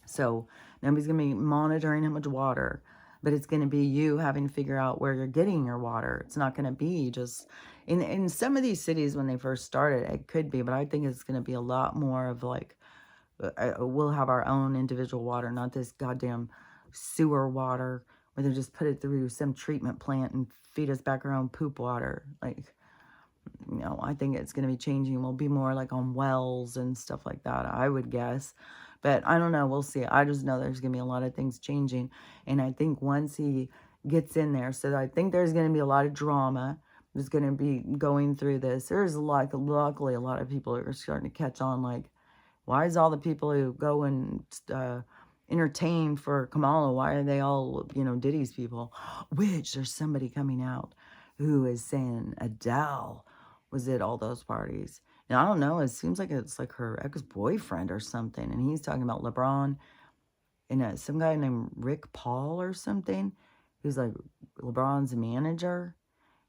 So nobody's going to be monitoring how much water, but it's going to be you having to figure out where you're getting your water. It's not going to be just in some of these cities when they first started, it could be, but I think it's going to be a lot more of like, we'll have our own individual water, not this goddamn sewer water where they just put it through some treatment plant and feed us back our own poop water. Like, you know, I think it's going to be changing. We'll be more like on wells and stuff like that, I would guess. But I don't know. We'll see. I just know there's going to be a lot of things changing. And I think once he gets in there, so I think there's going to be a lot of drama. There's going to be going through this. There's like, luckily, a lot of people are starting to catch on. Like, why is all the people who go and entertain for Kamala, why are they all, you know, Diddy's people? Which there's somebody coming out who is saying Adele was at all those parties. And I don't know, it seems like it's like her ex-boyfriend or something. And he's talking about LeBron and some guy named Rick Paul or something, who's like LeBron's manager.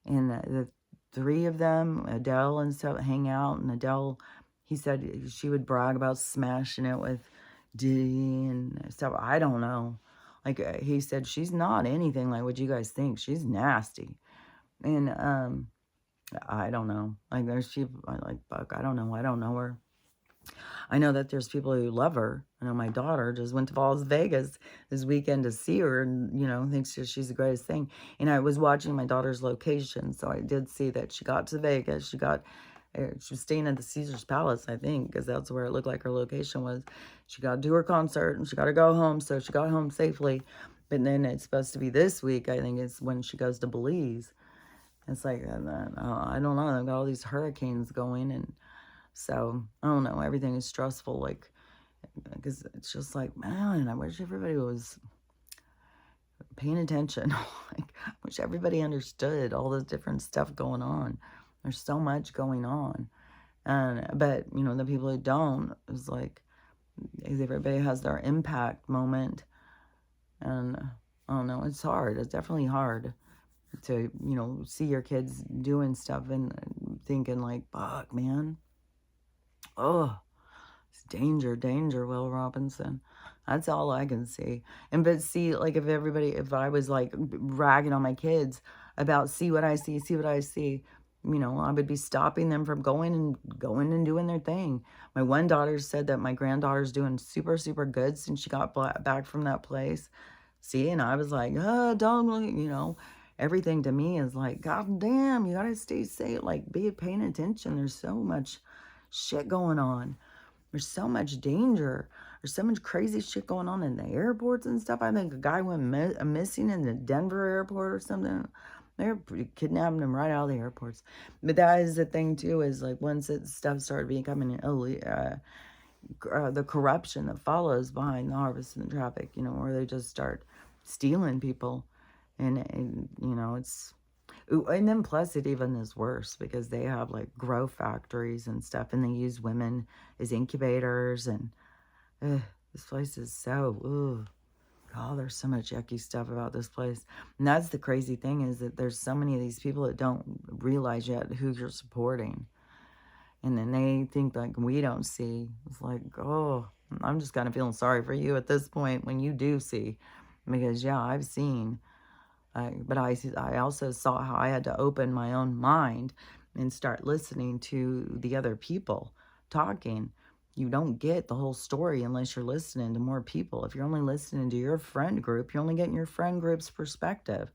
And the three of them, Adele and stuff, hang out. And Adele, he said she would brag about smashing it with Diddy and stuff. I don't know. Like, he said she's not anything like what you guys think. She's nasty. And I don't know. Like, there's people, like, fuck, I don't know. I don't know her. I know that there's people who love her. I know my daughter just went to Las Vegas this weekend to see her and, you know, thinks she's the greatest thing. And I was watching my daughter's location, so I did see that she got to Vegas. She was staying at the Caesar's Palace, I think, because that's where it looked like her location was. She got to do her concert, and she got to go home, so she got home safely. But then it's supposed to be this week, I think, is when she goes to Belize. It's like, I don't know, they've got all these hurricanes going, and so, I don't know, everything is stressful, like, because it's just like, man, I wish everybody was paying attention. Like, I wish everybody understood all this different stuff going on. There's so much going on. But, you know, the people who don't, is like, everybody has their impact moment. And, I don't know, it's hard. It's definitely hard to, you know, see your kids doing stuff and thinking like, fuck, man. Oh, it's danger, Will Robinson. That's all I can see. And but see, like if I was like ragging on my kids about see what I see, you know, I would be stopping them from going and doing their thing. My one daughter said that my granddaughter's doing super, super good since she got back from that place. See, and I was like, oh, don't, you know, everything to me is like, God damn, you gotta stay safe, like be paying attention. There's so much shit going on. There's so much danger. There's so much crazy shit going on in the airports and stuff. I think a guy went missing in the Denver airport or something. They're kidnapping him right out of the airports. But that is the thing too, is like once stuff started becoming the corruption that follows behind the harvest and the traffic, you know, where they just start stealing people. And you know, it's... And then plus it even is worse because they have like grow factories and stuff and they use women as incubators and this place is so, God, there's so much yucky stuff about this place. And that's the crazy thing is that there's so many of these people that don't realize yet who you're supporting. And then they think like we don't see. It's like, oh, I'm just kind of feeling sorry for you at this point when you do see. Because yeah, I've seen... but I also saw how I had to open my own mind and start listening to the other people talking. You don't get the whole story unless you're listening to more people. If you're only listening to your friend group, you're only getting your friend group's perspective.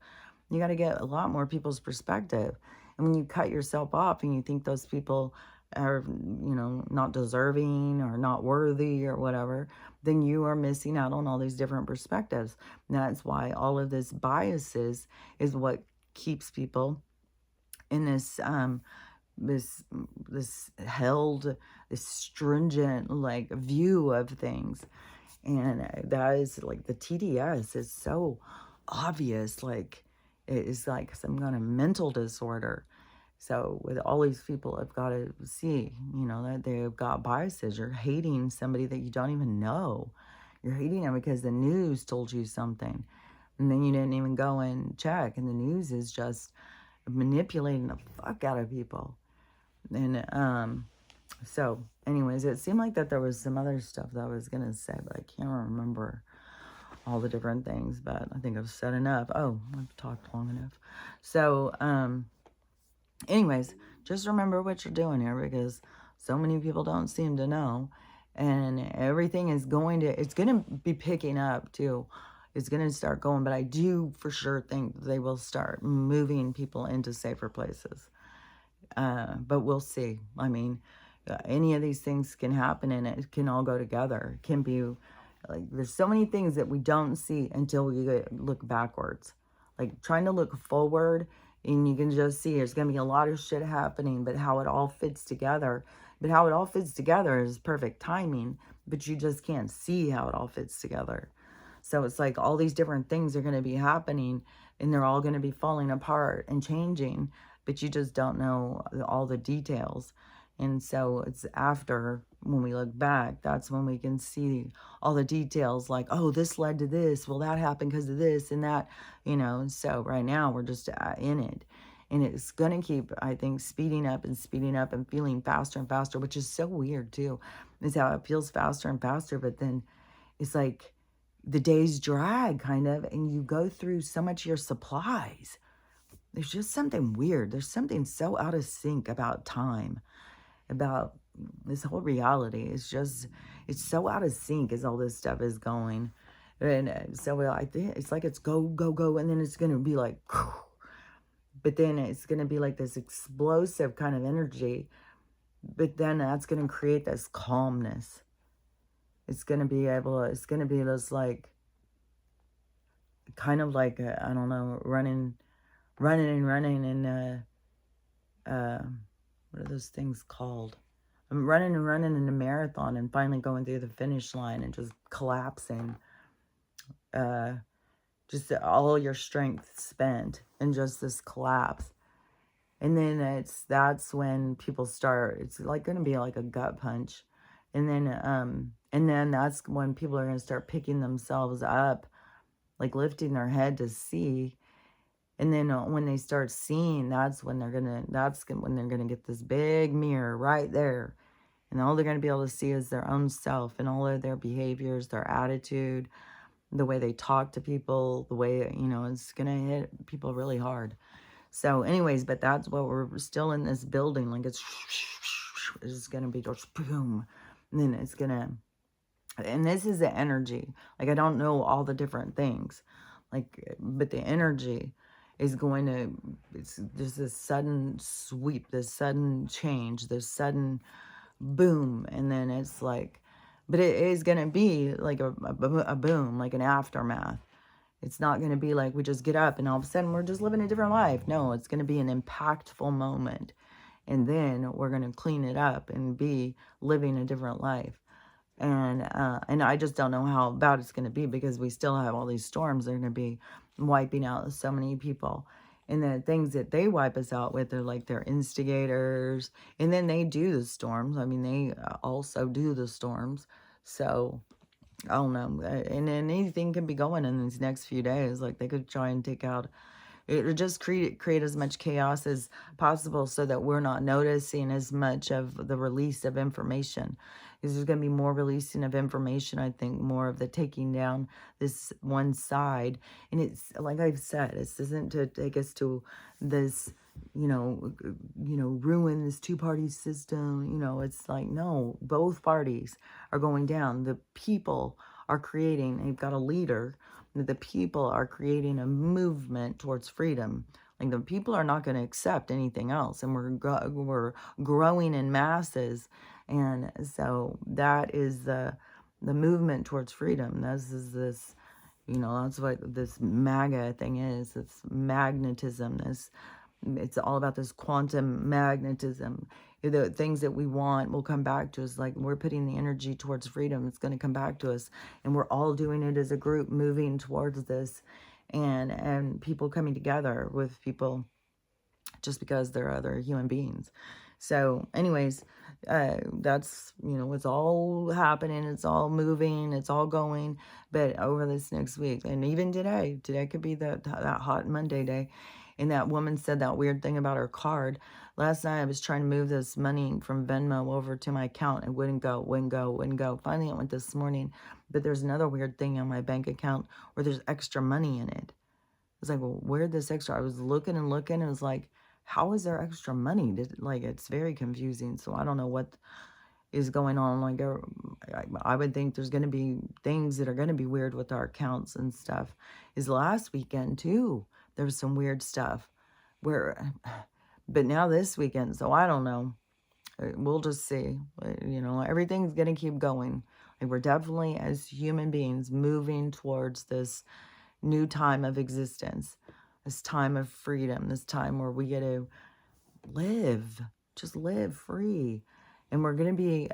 You got to get a lot more people's perspective. And when you cut yourself off and you think those people are, you know, not deserving or not worthy or whatever, then you are missing out on all these different perspectives. And that's why all of this biases is what keeps people in this this held, this stringent like view of things. And that is like the TDS is so obvious, like it is like some kind of mental disorder. So with all these people, I've got to see, you know, that they've got biases. You're hating somebody that you don't even know. You're hating them because the news told you something. And and then you didn't even go and check, and the news is just manipulating the fuck out of people. And so anyways, it seemed like that there was some other stuff that I was gonna say, but I can't remember all the different things. But I think I've said enough. Oh, I've talked long enough. So anyways, just remember what you're doing here, because so many people don't seem to know. And everything is it's going to be picking up too. It's going to start going, but I do for sure think they will start moving people into safer places. But we'll see. I mean, any of these things can happen, and it can all go together. It can be like, there's so many things that we don't see until we look backwards. Like trying to look forward, and you can just see there's going to be a lot of shit happening, but how it all fits together. But how it all fits together is perfect timing, but you just can't see how it all fits together. So it's like all these different things are going to be happening, and they're all going to be falling apart and changing, but you just don't know all the details. And so it's after, when we look back, that's when we can see all the details, like, oh, this led to this. Well, that happened because of this and that, you know. So right now we're just in it. And it's going to keep, I think, speeding up and feeling faster and faster, which is so weird too, is how it feels faster and faster. But then it's like the days drag kind of, and you go through so much of your supplies. There's just something weird. There's something so out of sync about time, about this whole reality. It's so out of sync as all this stuff is going. And so I think it's like it's go, go, go. And then it's going to be like, whew. But then it's going to be like this explosive kind of energy. But then that's going to create this calmness. It's going to be this like, kind of like, I don't know, running and, what are those things called? I'm running in a marathon and finally going through the finish line and just collapsing. Just all your strength spent and just this collapse. And then that's when people start, it's like going to be like a gut punch. And then that's when people are going to start picking themselves up, like lifting their head to see. And then when they start seeing, that's when they're gonna get this big mirror right there. And all they're gonna be able to see is their own self and all of their behaviors, their attitude, the way they talk to people, the way, it's gonna hit people really hard. So anyways, but that's what we're still in this building. Like it's gonna be just boom. And then it's gonna, and this is the energy. Like I don't know all the different things. Like, but the energy is going to, there's this sudden sweep, this sudden change, this sudden boom. And then it's like, but it is going to be like a boom, like an aftermath. It's not going to be like we just get up and all of a sudden we're just living a different life. No, it's going to be an impactful moment. And then we're going to clean it up and be living a different life. And I just don't know how bad it's going to be, because we still have all these storms that are going to be wiping out so many people. And the things that they wipe us out with are like they're instigators. And then they do the storms. I mean, they also do the storms. So, I don't know. And then anything can be going in these next few days. Like they could try and take out, it would just create as much chaos as possible so that we're not noticing as much of the release of information. Because there's going to be more releasing of information, I think, more of the taking down this one side. And it's, like I've said, this isn't to take us to this, ruin this two-party system. It's like, no, both parties are going down. The people are creating, they've got a leader, the people are creating a movement towards freedom. Like the people are not going to accept anything else, and we're growing in masses, and so that is the movement towards freedom. This, that's what this MAGA thing is. It's magnetism. It's all about this quantum magnetism. The things that we want will come back to us. Like we're putting the energy towards freedom, it's going to come back to us. And we're all doing it as a group, moving towards this. And people coming together with people just because they're other human beings. So anyways, that's, it's all happening. It's all moving. It's all going. But over this next week, and even today could be that hot Monday day. And that woman said that weird thing about her card. Last night I was trying to move this money from Venmo over to my account. It wouldn't go, wouldn't go, wouldn't go. Finally it went this morning. But there's another weird thing on my bank account where there's extra money in it. I was like, well, where'd this extra? I was looking and looking, and it was like, how is there extra money? Like, it's very confusing. So I don't know what is going on. Like, I would think there's going to be things that are going to be weird with our accounts and stuff. Is last weekend too. There was some weird stuff where, but now this weekend. So I don't know. We'll just see. Everything's going to keep going. Like, we're definitely, as human beings, moving towards this new time of existence, this time of freedom, this time where we get to just live free. And we're going to be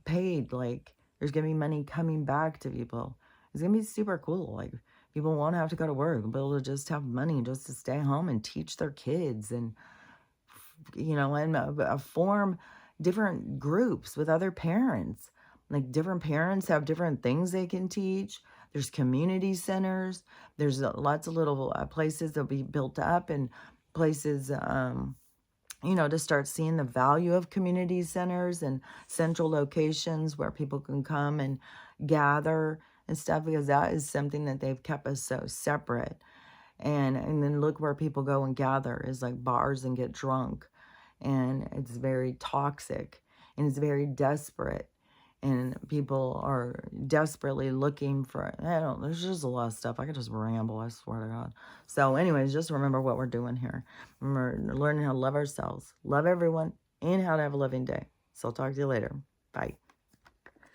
paid. Like, there's going to be money coming back to people. It's going to be super cool. Like, people won't have to go to work. They'll be able to just have money just to stay home and teach their kids and, and form different groups with other parents. Like, different parents have different things they can teach. There's community centers. There's lots of little places that'll be built up, and places, to start seeing the value of community centers and central locations where people can come and gather and stuff, because that is something that they've kept us so separate. And then look where people go and gather is like bars and get drunk. And it's very toxic, and it's very desperate. And people are desperately looking for, there's just a lot of stuff. I could just ramble, I swear to God. So anyways, just remember what we're doing here. Remember learning how to love ourselves, love everyone, and how to have a loving day. So I'll talk to you later. Bye.